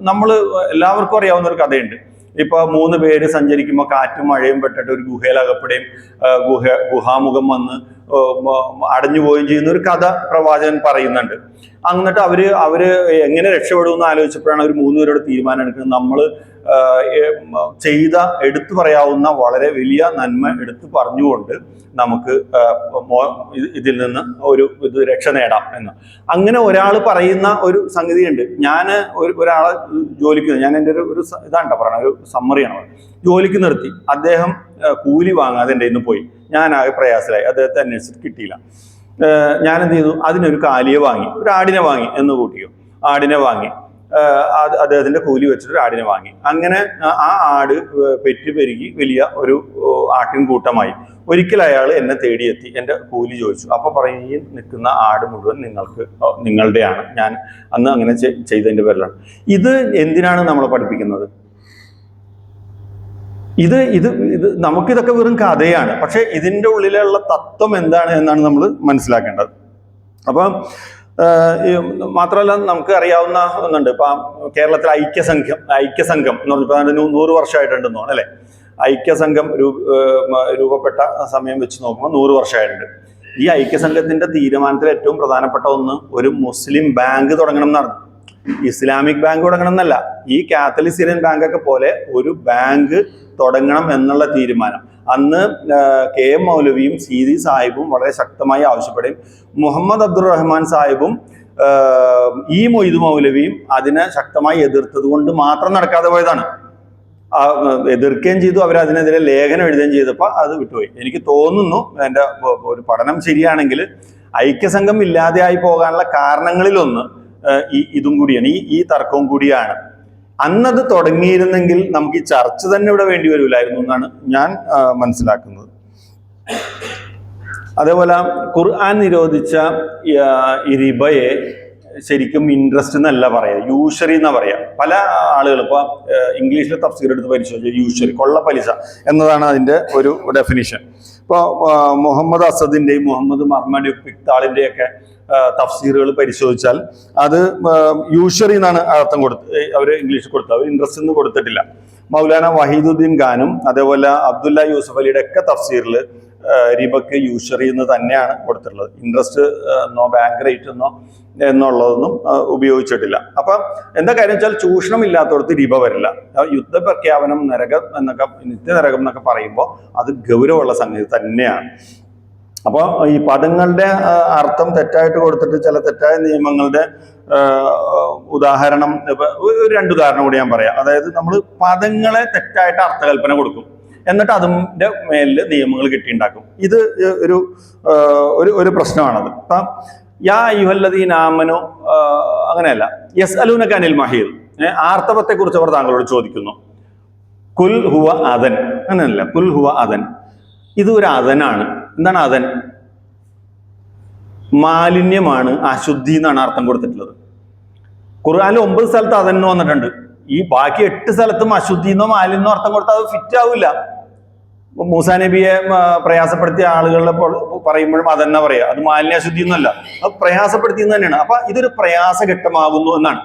നമ്മൾ എല്ലാവർക്കും അറിയാവുന്ന ഒരു കഥയുണ്ട്. ഇപ്പൊ 3 പേര് സഞ്ചരിക്കുമ്പോൾ കാറ്റും മഴയും പെട്ടിട്ട് ഒരു ഗുഹയിലകപ്പെടുകയും ഗുഹാമുഖം വന്ന് അടഞ്ഞു പോവുകയും ചെയ്യുന്ന ഒരു കഥ പ്രവാചകൻ പറയുന്നുണ്ട്. എന്നിട്ട് അവര് എങ്ങനെ രക്ഷപ്പെടുമെന്ന് ആലോചിച്ചപ്പോഴാണ് അവർ 3 പേരോട് തീരുമാനം എടുക്കുന്നത്. നമ്മൾ എടുത്തു പറയാവുന്ന വളരെ വലിയ നന്മ എടുത്തു പറഞ്ഞുകൊണ്ട് നമുക്ക് ഇതിൽ നിന്ന് ഇത് രക്ഷ നേടാം എന്ന്. അങ്ങനെ ഒരാൾ പറയുന്ന ഒരു സംഗതിയുണ്ട്. ഞാൻ ഒരാളെ ജോലിക്ക്, ഞാൻ എൻ്റെ ഒരു ഇതാണ്ട പറയണ ഒരു സമ്മറിയാണ്. ജോലിക്ക് നിർത്തി, അദ്ദേഹം കൂലി വാങ്ങാതെ എൻ്റെ ഇന്ന് പോയി. ഞാൻ ആകെ പ്രയാസമായി, അദ്ദേഹത്തെ അന്വേഷിച്ചിട്ട് കിട്ടിയില്ല. ഞാൻ എന്ത് ചെയ്തു, അതിനൊരു കാലിയെ വാങ്ങി, ഒരു ആടിനെ വാങ്ങി എന്ന് കൂട്ടിയോ. ആടിനെ വാങ്ങി, അദ്ദേഹത്തിന്റെ കൂലി വെച്ചിട്ട് ഒരു ആടിനെ വാങ്ങി. അങ്ങനെ ആ ആട് പെരുകി വലിയ ഒരു ആട്ടിൻകൂട്ടമായി. ഒരിക്കൽ അയാൾ എന്നെ തേടിയെത്തി, എൻ്റെ കൂലി ചോദിച്ചു. അപ്പൊ പറയും, ഈ നിൽക്കുന്ന ആട് മുഴുവൻ നിങ്ങളുടെയാണ്, ഞാൻ അന്ന് അങ്ങനെ ചെയ്തതിന്റെ പേരിലാണ്. ഇത് എന്തിനാണ് നമ്മളെ പഠിപ്പിക്കുന്നത്? ഇത് നമുക്കിതൊക്കെ വെറും കഥയാണ്. പക്ഷെ ഇതിൻ്റെ ഉള്ളിലുള്ള തത്വം എന്താണ് എന്നാണ് നമ്മൾ മനസ്സിലാക്കേണ്ടത്. അപ്പം മാത്രമല്ല നമുക്ക് അറിയാവുന്ന ഒന്നുണ്ട്. ഇപ്പൊ കേരളത്തിൽ ഐക്യസംഘം എന്ന് പറഞ്ഞപ്പോൾ 100 വർഷമായിട്ടുണ്ടെന്ന് തോന്നുന്നു അല്ലെ. ഐക്യസംഘം രൂപപ്പെട്ട സമയം വെച്ച് നോക്കുമ്പോൾ 100 വർഷമായിട്ടുണ്ട്. ഈ ഐക്യസംഘത്തിന്റെ തീരുമാനത്തിൽ ഏറ്റവും പ്രധാനപ്പെട്ട ഒന്ന് ഒരു മുസ്ലിം ബാങ്ക് തുടങ്ങണം എന്നാണ്. ഇസ്ലാമിക് ബാങ്ക് തുടങ്ങണം എന്നല്ല, ഈ കാത്തലിക് സിറിയൻ ബാങ്കൊക്കെ പോലെ ഒരു ബാങ്ക് തുടങ്ങണം എന്നുള്ള തീരുമാനം അന്ന് KM മൗലവിയും സീതി സാഹിബും വളരെ ശക്തമായി ആവശ്യപ്പെടുകയും മുഹമ്മദ് അബ്ദുറഹ്മാൻ സാഹിബും മൊയ്തു മൗലവിയും അതിനെ ശക്തമായി എതിർത്തത് കൊണ്ട് മാത്രം നടക്കാതെ പോയതാണ്. എതിർക്കുകയും ചെയ്തു, അവരതിനെതിരെ ലേഖനം എഴുതുകയും ചെയ്തപ്പോൾ അത് വിട്ടുപോയി. എനിക്ക് തോന്നുന്നു, എൻ്റെ ഒരു പഠനം ശരിയാണെങ്കിൽ, ഐക്യസംഘം ഇല്ലാതെയായി പോകാനുള്ള കാരണങ്ങളിലൊന്ന് ഇതും കൂടിയാണ്, ഈ തർക്കവും കൂടിയാണ്. അന്നത് തുടങ്ങിയിരുന്നെങ്കിൽ നമുക്ക് ഈ ചർച്ച തന്നെ ഇവിടെ വേണ്ടി വരില്ലായിരുന്നു എന്നാണ് ഞാൻ മനസ്സിലാക്കുന്നത്. അതേപോലെ ഖുർആൻ നിരോധിച്ച ഈ റിബയെ ശരിക്കും ഇൻട്രസ്റ്റ് എന്നല്ല പറയാ, യൂഷറി എന്നാ പറയാ. പല ആളുകൾ ഇപ്പൊ ഇംഗ്ലീഷിലെ തഫ്സീർ എടുത്ത് പരിശോധിച്ചു, യൂഷറി കൊള്ള പലിശ എന്നതാണ് അതിന്റെ ഒരു ഡെഫിനിഷൻ. ഇപ്പോൾ മുഹമ്മദ് അസദിന്റെയും മുഹമ്മദ് മർമഡി പിക്താളിന്റെയും ഒക്കെ തഫ്സീറുകൾ പരിശോധിച്ചാൽ അത് യൂഷറി എന്നാണ് അർത്ഥം അവർ ഇംഗ്ലീഷിൽ കൊടുത്തത്. അവർ ഇൻട്രസ്റ്റ് എന്ന് കൊടുത്തിട്ടില്ല. മൗലാന വഹീദുദ്ദീൻ ഖാനും അതേപോലെ അബ്ദുല്ല യൂസഫ് അലിയുടെ ഒക്കെ തഫ്സീറിൽ റിബക്ക് യൂഷറി എന്ന് തന്നെയാണ് കൊടുത്തിട്ടുള്ളത്. ഇൻട്രസ്റ്റ് എന്നോ ബാങ്ക് റേറ്റ് എന്നോ എന്നുള്ളതൊന്നും ഉപയോഗിച്ചിട്ടില്ല. അപ്പം എന്താ കാര്യം വെച്ചാൽ, ചൂഷണം ഇല്ലാത്തടത്ത് റിബ വരില്ല. യുദ്ധപ്രഖ്യാപനം, നരകം എന്നൊക്കെ, നിത്യനരകം എന്നൊക്കെ പറയുമ്പോൾ അത് ഗൗരവമുള്ള സംഗതി തന്നെയാണ്. അപ്പോൾ ഈ പദങ്ങളുടെ അർത്ഥം തെറ്റായിട്ട് കൊടുത്തിട്ട് ചില തെറ്റായ നിയമങ്ങളുടെ ഉദാഹരണം, ഒരു 2 ഉദാഹരണം കൂടി ഞാൻ പറയാം. അതായത് നമ്മൾ പദങ്ങളെ തെറ്റായിട്ട് അർത്ഥകൽപ്പന കൊടുക്കും, എന്നിട്ട് അതിൻ്റെ മേലിൽ നിയമങ്ങൾ കിട്ടിയുണ്ടാക്കും. ഇത് ഒരു പ്രശ്നമാണത്. ഇപ്പം യാ അയ്യുഹല്ലദീന ആമനു അങ്ങനെയല്ല, യസ്അലൂനക അനിൽ മഹീദ്, ആർത്തവത്തെ കുറിച്ച് അവർ താങ്കളോട് ചോദിക്കുന്നു. കുൽ ഹുവ അദൻ, അങ്ങനെയല്ല, കുൽ ഹുവ അദൻ, ഇത് ഒരു അദനാണ്. എന്താണ് അദൻ? മാലിന്യമാണ്, അശുദ്ധി എന്നാണ് അർത്ഥം കൊടുത്തിട്ടുള്ളത്. ഖുർആനിൽ 9 സ്ഥലത്ത് അദൻ എന്ന് വന്നിട്ടുണ്ട്. ഈ ബാക്കി 8 സ്ഥലത്തും അശുദ്ധി എന്നോ മാലിന്യമോ അർത്ഥം കൊടുത്താൽ അത് ഫിറ്റ് ആവില്ല. മൂസാ നബിയെ പ്രയാസപ്പെടുത്തിയ ആളുകളെ പറയുമ്പോഴും അതെന്നെ പറയാ, അത് മാലിന്യ അശുദ്ധി എന്നല്ല, അത് പ്രയാസപ്പെടുത്തിയെന്ന് തന്നെയാണ്. അപ്പൊ ഇതൊരു പ്രയാസഘട്ടമാകുന്നു എന്നാണ്.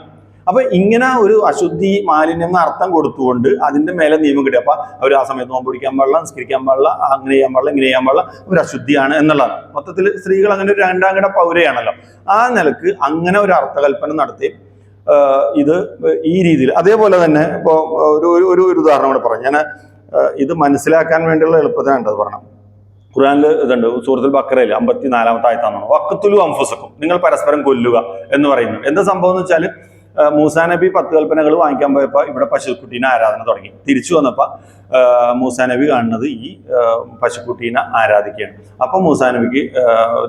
അപ്പൊ ഇങ്ങനെ ഒരു അശുദ്ധി, മാലിന്യം എന്ന അർത്ഥം കൊടുത്തുകൊണ്ട് അതിന്റെ മേലെ നിയമം കിട്ടി. അപ്പൊ അവർ ആ സമയത്ത് നോമ്പ് പിടിക്കാൻ പാടില്ല, നിസ്കരിക്കാൻ പാടില്ല, അങ്ങനെ ചെയ്യാൻ പാടില്ല, ഇങ്ങനെ ചെയ്യാൻ പാടില്ല, ഒരു അശുദ്ധിയാണ് എന്നുള്ളതാണ്. മൊത്തത്തിൽ സ്ത്രീകൾ അങ്ങനെ ഒരു 2ാം കിട പൗരയാണല്ലോ. ആ നിലക്ക് അങ്ങനെ ഒരു അർത്ഥകൽപ്പന നടത്തി ഇത് ഈ രീതിയിൽ. അതേപോലെ തന്നെ ഇപ്പോൾ ഒരു ഉദാഹരണം കൂടെ പറഞ്ഞു. ഞാൻ ഇത് മനസ്സിലാക്കാൻ വേണ്ടിയുള്ള എളുപ്പത്തിനാണ് അത് പറയണം. ഖുർആനിൽ ഇതുണ്ട്, സൂറത്തുൽ ബഖറയിൽ 54-ാമത്തെ ആയത്താണ്, വഖ്തുലു അൻഫുസക്കും, നിങ്ങൾ പരസ്പരം കൊല്ലുക എന്ന് പറയുന്നു. എന്താ സംഭവം എന്ന് വെച്ചാൽ, മൂസാ നബി 10 കൽപ്പനകൾ വാങ്ങിക്കാൻ പോയപ്പോൾ ഇവിടെ പശുക്കുട്ടീനെ ആരാധന തുടങ്ങി. തിരിച്ചു വന്നപ്പോൾ മൂസാ നബി കാണുന്നത് ഈ പശുക്കുട്ടീനെ ആരാധിക്കുകയാണ്. അപ്പോൾ മൂസാ നബിക്ക്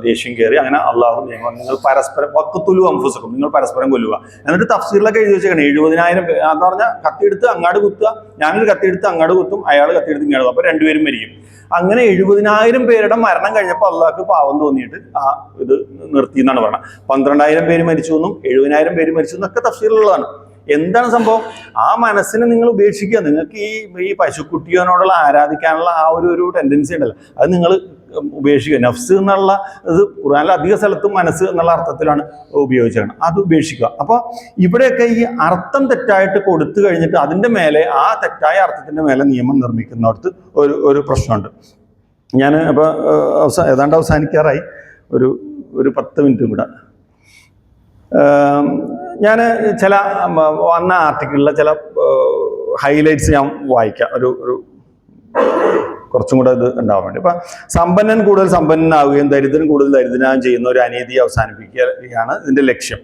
ദേഷ്യം കയറി. അങ്ങനെ അള്ളാഹു നിയമം, നിങ്ങൾ പരസ്പരം വഖ്തുലു അൻഫുസക്കും, നിങ്ങൾ പരസ്പരം കൊല്ലുക. എന്നിട്ട് തഫ്സീറിലൊക്കെ എഴുതി വെച്ചേക്കണം 70,000 എന്ന് പറഞ്ഞാൽ കത്തിയെടുത്ത് അങ്ങാട് കുത്തുക, ഞാനൊരു കത്തിയെടുത്ത് അങ്ങാട് കുത്തും, അയാൾ കത്തിയെടുത്ത് ഇങ്ങാട് കുത്തും, അപ്പോൾ രണ്ടുപേരും മരിക്കും. അങ്ങനെ 70,000 പേരുടെ മരണം കഴിഞ്ഞപ്പോൾ അള്ളാഹ്ക്ക് പാവം തോന്നിയിട്ട് ആ ഇത് നിർത്തി എന്നാണ് പറയുന്നത്. 12,000 പേര് മരിച്ചു എന്നും 70,000 പേര് മരിച്ചു എന്നൊക്കെ തഫ്സീറിലുള്ളതാണ്. എന്താണ് സംഭവം? ആ മനസ്സിനെ നിങ്ങൾ ഉപേക്ഷിക്കുക. നിങ്ങൾക്ക് ഈ പശുക്കുട്ടിയോടുള്ള ആരാധിക്കാനുള്ള ആ ഒരു ടെൻഡൻസി ഉണ്ടല്ലോ, അത് നിങ്ങൾ ഉപേക്ഷിക്കുക. നഫ്സ് എന്നുള്ള ഇത് ഖുർആനിൽ അധിക സ്ഥലത്തും മനസ്സ് എന്നുള്ള അർത്ഥത്തിലാണ് ഉപയോഗിച്ചത്, അത് ഉപേക്ഷിക്കുക. അപ്പോൾ ഇവിടെയൊക്കെ ഈ അർത്ഥം തെറ്റായിട്ട് കൊടുത്തു കഴിഞ്ഞിട്ട് അതിൻ്റെ മേലെ, ആ തെറ്റായ അർത്ഥത്തിൻ്റെ മേലെ നിയമം നിർമ്മിക്കുന്നിടത്ത് ഒരു പ്രശ്നമുണ്ട്. ഞാൻ അപ്പോൾ ഏതാണ്ട് അവസാനിക്കാറായി, ഒരു 10 മിനിറ്റും കൂടെ. ഞാൻ ചില വന്ന ആർട്ടിക്കിളിലെ ചില ഹൈലൈറ്റ്സ് ഞാൻ വായിക്കാം, ഒരു കുറച്ചും കൂടെ ഇത് ഉണ്ടാവാൻ വേണ്ടി. ഇപ്പം സമ്പന്നൻ കൂടുതൽ സമ്പന്നനാവുകയും ദരിദ്രൻ കൂടുതൽ ദരിദ്രനാവുകയും ചെയ്യുന്ന ഒരു അനീതി അവസാനിപ്പിക്കുകയാണ് ഇതിൻ്റെ ലക്ഷ്യം.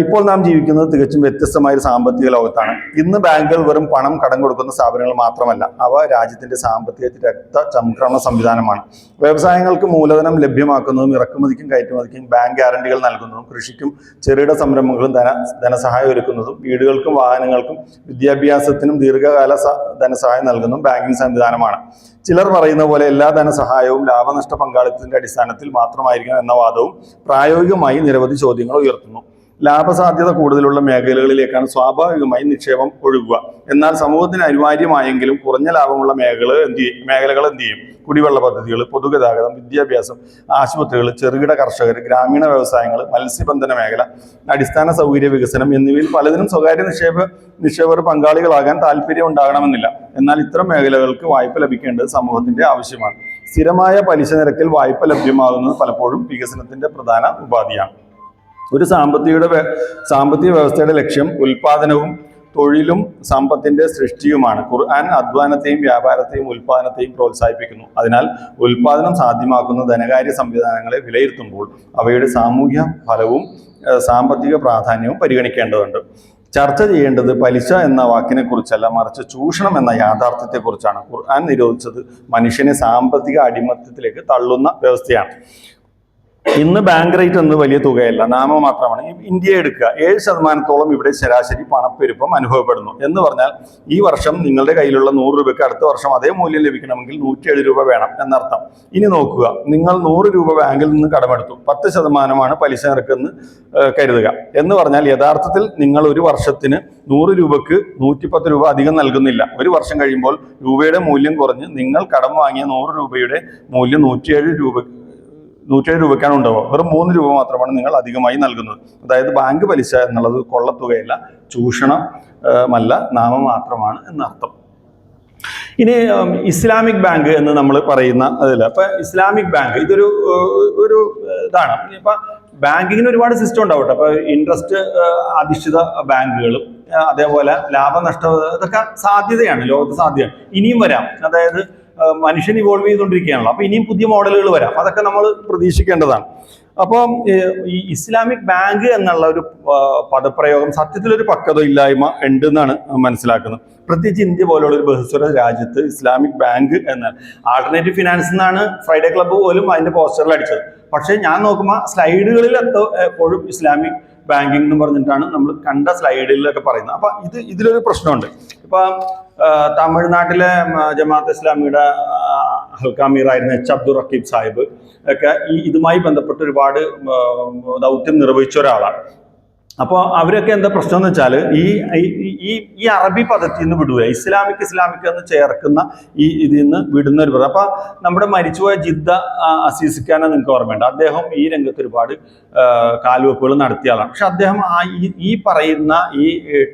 ഇപ്പോൾ നാം ജീവിക്കുന്നത് തികച്ചും വ്യത്യസ്തമായ ഒരു സാമ്പത്തിക ലോകത്താണ്. ഇന്ന് ബാങ്കുകൾ വെറും പണം കടം കൊടുക്കുന്ന സ്ഥാപനങ്ങൾ മാത്രമല്ല, അവ രാജ്യത്തിന്റെ സാമ്പത്തിക രക്തചംക്രമണ സംവിധാനമാണ്. വ്യവസായങ്ങൾക്ക് മൂലധനം ലഭ്യമാക്കുന്നതും ഇറക്കുമതിക്കും കയറ്റുമതിക്കും ബാങ്ക് ഗ്യാരണ്ടികൾ നൽകുന്നതും കൃഷിക്കും ചെറുകിട സംരംഭങ്ങളും ധനസഹായം ഒരുക്കുന്നതും വീടുകൾക്കും വാഹനങ്ങൾക്കും വിദ്യാഭ്യാസത്തിനും ദീർഘകാല ധനസഹായം നൽകുന്നതും ബാങ്കിങ് സംവിധാനമാണ്. ചിലർ പറയുന്ന പോലെ എല്ലാ ധനസഹായവും ലാഭനഷ്ട പങ്കാളിത്തത്തിന്റെ അടിസ്ഥാനത്തിൽ മാത്രമായിരിക്കണം എന്ന വാദവും പ്രായോഗികമായി നിരവധി ചോദ്യങ്ങൾ ഉയർത്തുന്നു. ലാഭസാധ്യത കൂടുതലുള്ള മേഖലകളിലേക്കാണ് സ്വാഭാവികമായി നിക്ഷേപം ഒഴുകുക. എന്നാൽ സമൂഹത്തിന് അനിവാര്യമായെങ്കിലും കുറഞ്ഞ ലാഭമുള്ള മേഖലകൾ എന്ത് ചെയ്യും? കുടിവെള്ള പദ്ധതികൾ, പൊതുഗതാഗതം, വിദ്യാഭ്യാസം, ആശുപത്രികൾ, ചെറുകിട കർഷകർ, ഗ്രാമീണ വ്യവസായങ്ങൾ, മത്സ്യബന്ധന മേഖല, അടിസ്ഥാന സൗകര്യ വികസനം എന്നിവയിൽ പലതിനും സ്വകാര്യ നിക്ഷേപകർ പങ്കാളികളാകാൻ താല്പര്യം ഉണ്ടാകണമെന്നില്ല. എന്നാൽ ഇത്തരം മേഖലകൾക്ക് വായ്പ ലഭിക്കേണ്ടത് സമൂഹത്തിന്റെ ആവശ്യമാണ്. സ്ഥിരമായ പലിശ നിരക്കിൽ വായ്പ ലഭ്യമാകുന്നത് പലപ്പോഴും വികസനത്തിന്റെ പ്രധാന ഉപാധിയാണ്. ഒരു സാമ്പത്തിക വ്യവസ്ഥയുടെ ലക്ഷ്യം ഉൽപാദനവും തൊഴിലും സമ്പത്തിന്റെ സൃഷ്ടിയുമാണ്. ഖുർആൻ അധ്വാനത്തെയും വ്യാപാരത്തെയും ഉൽപാദനത്തെയും പ്രോത്സാഹിപ്പിക്കുന്നു. അതിനാൽ ഉൽപാദനം സാധ്യമാക്കുന്ന ധനകാര്യ സംവിധാനങ്ങളെ വിലയിരുത്തുമ്പോൾ അവയുടെ സാമൂഹ്യ ഫലവും സാമ്പത്തിക പ്രാധാന്യവും പരിഗണിക്കേണ്ടതുണ്ട്. ചർച്ച ചെയ്യേണ്ടത് പലിശ എന്ന വാക്കിനെ കുറിച്ചല്ല, മറിച്ച് ചൂഷണം എന്ന യാഥാർത്ഥ്യത്തെക്കുറിച്ചാണ്. ഖുർആൻ നിരോധിച്ചത് മനുഷ്യനെ സാമ്പത്തിക അടിമത്തത്തിലേക്ക് തള്ളുന്ന വ്യവസ്ഥയാണ്. ഇന്ന് ബാങ്ക് റേറ്റ് എന്നത് വലിയ തുകയല്ല, നാമമാത്രമാണ്. ഇന്ത്യയെ എടുക്കുക, 7% ഇവിടെ ശരാശരി പണപ്പെരുപ്പം അനുഭവപ്പെടുന്നു. എന്ന് പറഞ്ഞാൽ ഈ വർഷം നിങ്ങളുടെ കയ്യിലുള്ള 100 രൂപയ്ക്ക് അടുത്ത വർഷം അതേ മൂല്യം ലഭിക്കണമെങ്കിൽ 107 രൂപ വേണം എന്നർത്ഥം. ഇനി നോക്കുക, നിങ്ങൾ 100 രൂപ ബാങ്കിൽ നിന്ന് കടമെടുത്തു, 10% പലിശ നിരക്കെന്ന് കരുതുക. എന്ന് പറഞ്ഞാൽ യഥാർത്ഥത്തിൽ നിങ്ങൾ ഒരു വർഷത്തിന് 100 രൂപക്ക് 110 രൂപ അധികം നൽകുന്നില്ല. ഒരു വർഷം കഴിയുമ്പോൾ രൂപയുടെ മൂല്യം കുറഞ്ഞ് നിങ്ങൾ കടം വാങ്ങിയ 100 രൂപയുടെ മൂല്യം 107 രൂപയ്ക്കാണ് ഉണ്ടാവുക. വെറും 3 രൂപ മാത്രമാണ് നിങ്ങൾ അധികമായി നൽകുന്നത്. അതായത് ബാങ്ക് പലിശ എന്നുള്ളത് കൊള്ളത്തുകയല്ല, ചൂഷണമല്ല, നാമം മാത്രമാണ് എന്നർത്ഥം. ഇനി ഇസ്ലാമിക് ബാങ്ക് എന്ന് നമ്മൾ പറയുന്ന അതില്ല. അപ്പൊ ഇസ്ലാമിക് ബാങ്ക് ഇതൊരു ഇതാണ്. ഇപ്പൊ ബാങ്കിങ്ങിന് ഒരുപാട് സിസ്റ്റം ഉണ്ടാവട്ടെ. അപ്പൊ ഇൻട്രസ്റ്റ് അധിഷ്ഠിത ബാങ്കുകളും അതേപോലെ ലാഭനഷ്ട ഇതൊക്കെ സാധ്യതയാണ്, ലോകത്ത് സാധ്യതയാണ്. ഇനിയും വരാം. അതായത് മനുഷ്യൻ ഇവോൾവ് ചെയ്തുകൊണ്ടിരിക്കുകയാണല്ലോ. അപ്പൊ ഇനിയും പുതിയ മോഡലുകൾ വരാം. അതൊക്കെ നമ്മൾ പ്രതീക്ഷിക്കേണ്ടതാണ്. അപ്പം ഈ ഇസ്ലാമിക് ബാങ്ക് എന്നുള്ള ഒരു പദപ്രയോഗം സത്യത്തിലൊരു പക്വതയില്ലായ്മ ഉണ്ട് എന്നാണ് മനസ്സിലാക്കുന്നത്. പ്രത്യേകിച്ച് ഇന്ത്യ പോലുള്ള ഒരു ബഹുസ്വര രാജ്യത്ത് ഇസ്ലാമിക് ബാങ്ക് എന്ന ആൾട്ടർനേറ്റീവ് ഫിനാൻസ് എന്നാണ് ഫ്രൈഡേ ക്ലബ്ബ് പോലും അതിന്റെ പോസ്റ്ററിൽ അടിച്ചത്. പക്ഷെ ഞാൻ നോക്കുമ്പോൾ സ്ലൈഡുകളിൽ എപ്പോഴും ഇസ്ലാമിക് ബാങ്കിങ് എന്ന് പറഞ്ഞിട്ടാണ് നമ്മൾ കണ്ട സ്ലൈഡിലൊക്കെ പറയുന്നത്. അപ്പൊ ഇതിലൊരു പ്രശ്നമുണ്ട്. ഇപ്പൊ തമിഴ്നാട്ടിലെ ജമാഅത്ത് ഇസ്ലാമിയുടെ ഹൽക്കാമീർ ആയിരുന്ന എച്ച് അബ്ദുൾ റക്കീബ് സാഹിബ് ഒക്കെ ഇതുമായി ബന്ധപ്പെട്ട് ഒരുപാട് ദൗത്യം നിർവഹിച്ച ഒരാളാണ്. അപ്പോൾ അവരൊക്കെ എന്താ പ്രശ്നം എന്ന് വെച്ചാൽ ഈ അറബി പദത്തിൽ നിന്ന് വിടുക, ഇസ്ലാമിക് എന്ന് ചേർക്കുന്ന ഇതിൽ നിന്ന് വിടുന്ന ഒരു പദം. അപ്പൊ നമ്മുടെ മരിച്ചുപോയ ജിദ്ദ അസീസിക്കാനെ നിങ്ങൾക്ക് ഓർമ്മയുണ്ട്. അദ്ദേഹം ഈ രംഗത്ത് ഒരുപാട് കാൽവെപ്പുകൾ നടത്തിയ ആളാണ്. പക്ഷെ അദ്ദേഹം ഈ പറയുന്ന ഈ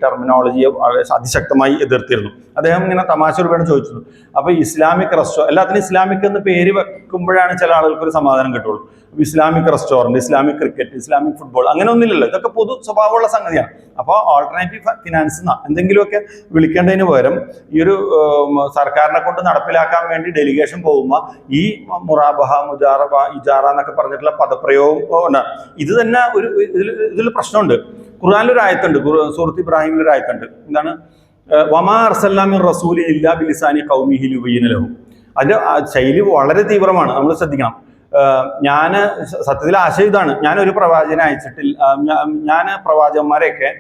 ടെർമിനോളജിയെ അതിശക്തമായി എതിർത്തിരുന്നു. അദ്ദേഹം ഇങ്ങനെ തമാശ രൂപേണ ചോദിച്ചു, അപ്പൊ ഇസ്ലാമിക് എല്ലാത്തിനും ഇസ്ലാമിക് എന്ന് പേര് വെക്കുമ്പോഴാണ് ചില ആളുകൾക്ക് ഒരു സമാധാനം കിട്ടുള്ളൂ. Islamic restaurant, Islamic cricket, Islamic football, അങ്ങനെ ഒന്നുമില്ലല്ലോ. ഇതൊക്കെ പൊതു സ്വഭാവമുള്ള സംഗതിയാണ്. അപ്പോൾ ആൾട്ടർനേറ്റീവ് ഫിനാൻസ് എന്തെങ്കിലുമൊക്കെ വിളിക്കേണ്ടതിന് പകരം ഈ ഒരു സർക്കാരിനെ കൊണ്ട് നടപ്പിലാക്കാൻ വേണ്ടി ഡെലിഗേഷൻ പോകുമ്പോൾ ഈ മുറാബഹ, മുജാറബ, ഇജാറ എന്നൊക്കെ പറഞ്ഞിട്ടുള്ള പദപ്രയോഗം ഇത് തന്നെ ഇതിൽ പ്രശ്നമുണ്ട്. ഖുർആനിലൊരു ആയത്തുണ്ട്, സൂറത്ത് ഇബ്രാഹിമിലൊരു ആയത്തുണ്ട്. എന്താണ്? വമാ അർസൽനാ മിർ റസൂലിൻ ഇല്ലാ ബിലിസാനി ഖൗമിഹി ലിയുബയ്യിന ലഹും. അതിന്റെ ശൈലി വളരെ തീവ്രമാണ്, നമ്മൾ ശ്രദ്ധിക്കണം. ഞാൻ സത്യത്തിൽ ആശയം ഇതാണ്, ഞാനൊരു പ്രവാചകനെ അയച്ചിട്ടില്ല, ഞാൻ പ്രവാചകന്മാരെയൊക്കെ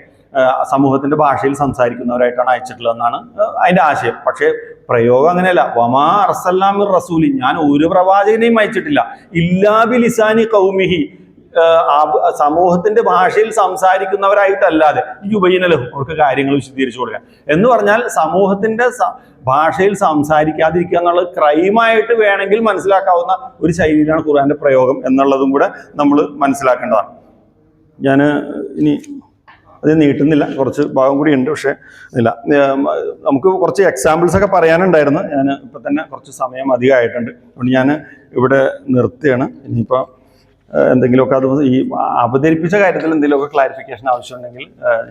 സമൂഹത്തിന്റെ ഭാഷയിൽ സംസാരിക്കുന്നവരായിട്ടാണ് അയച്ചിട്ടുള്ളതെന്നാണ് അതിന്റെ ആശയം. പക്ഷേ പ്രയോഗം അങ്ങനെയല്ല. വമാ അർസൽനാ മിർ റസൂലിൻ, ഞാൻ ഒരു പ്രവാചകനെയും അയച്ചിട്ടില്ല, ഇല്ലാ ബിലിസാനി ഖൗമിഹി, സമൂഹത്തിന്റെ ഭാഷയിൽ സംസാരിക്കുന്നവരായിട്ടല്ലാതെ. ഈ യുബയ്യിനലഹും, അവർക്ക് കാര്യങ്ങൾ വിശദീകരിച്ചു കൊടുക്കുക എന്ന് പറഞ്ഞാൽ സമൂഹത്തിന്റെ ഭാഷയിൽ സംസാരിക്കാതിരിക്കുക എന്നുള്ളത് ക്രൈമായിട്ട് വേണമെങ്കിൽ മനസ്സിലാക്കാവുന്ന ഒരു ശൈലിയിലാണ് ഖുർആന്റെ പ്രയോഗം എന്നുള്ളതും കൂടെ നമ്മൾ മനസ്സിലാക്കേണ്ടതാണ്. ഞാൻ ഇനി അത് നീട്ടുന്നില്ല, കുറച്ച് ഭാഗം കൂടി ഉണ്ട്, പക്ഷേ ഇല്ല, നമുക്ക് കുറച്ച് എക്സാമ്പിൾസ് ഒക്കെ പറയാനുണ്ടായിരുന്നു. ഞാൻ ഇപ്പം തന്നെ കുറച്ച് സമയം അധികമായിട്ടുണ്ട്, അതുകൊണ്ട് ഞാൻ ഇവിടെ നിർത്തുകയാണ്. ഇനിയിപ്പോൾ എന്തെങ്കിലുമൊക്കെ അത് ഈ അവതരിപ്പിച്ച കാര്യത്തിൽ എന്തെങ്കിലുമൊക്കെ ക്ലാരിഫിക്കേഷൻ ആവശ്യമുണ്ടെങ്കിൽ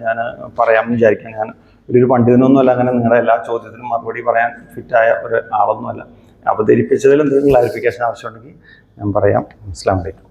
ഞാൻ പറയാമെന്ന് വിചാരിക്കാം. ഞാൻ ഒരു പണ്ഡിതനൊന്നുമല്ല, അങ്ങനെ നിങ്ങളുടെ എല്ലാ ചോദ്യത്തിനും മറുപടി പറയാൻ ഫിറ്റായ ഒരു ആളൊന്നുമല്ല. അവതരിപ്പിച്ചതിൽ എന്തെങ്കിലും ക്ലാരിഫിക്കേഷൻ ആവശ്യമുണ്ടെങ്കിൽ ഞാൻ പറയാം. അസ്സലാമു അലൈക്കും.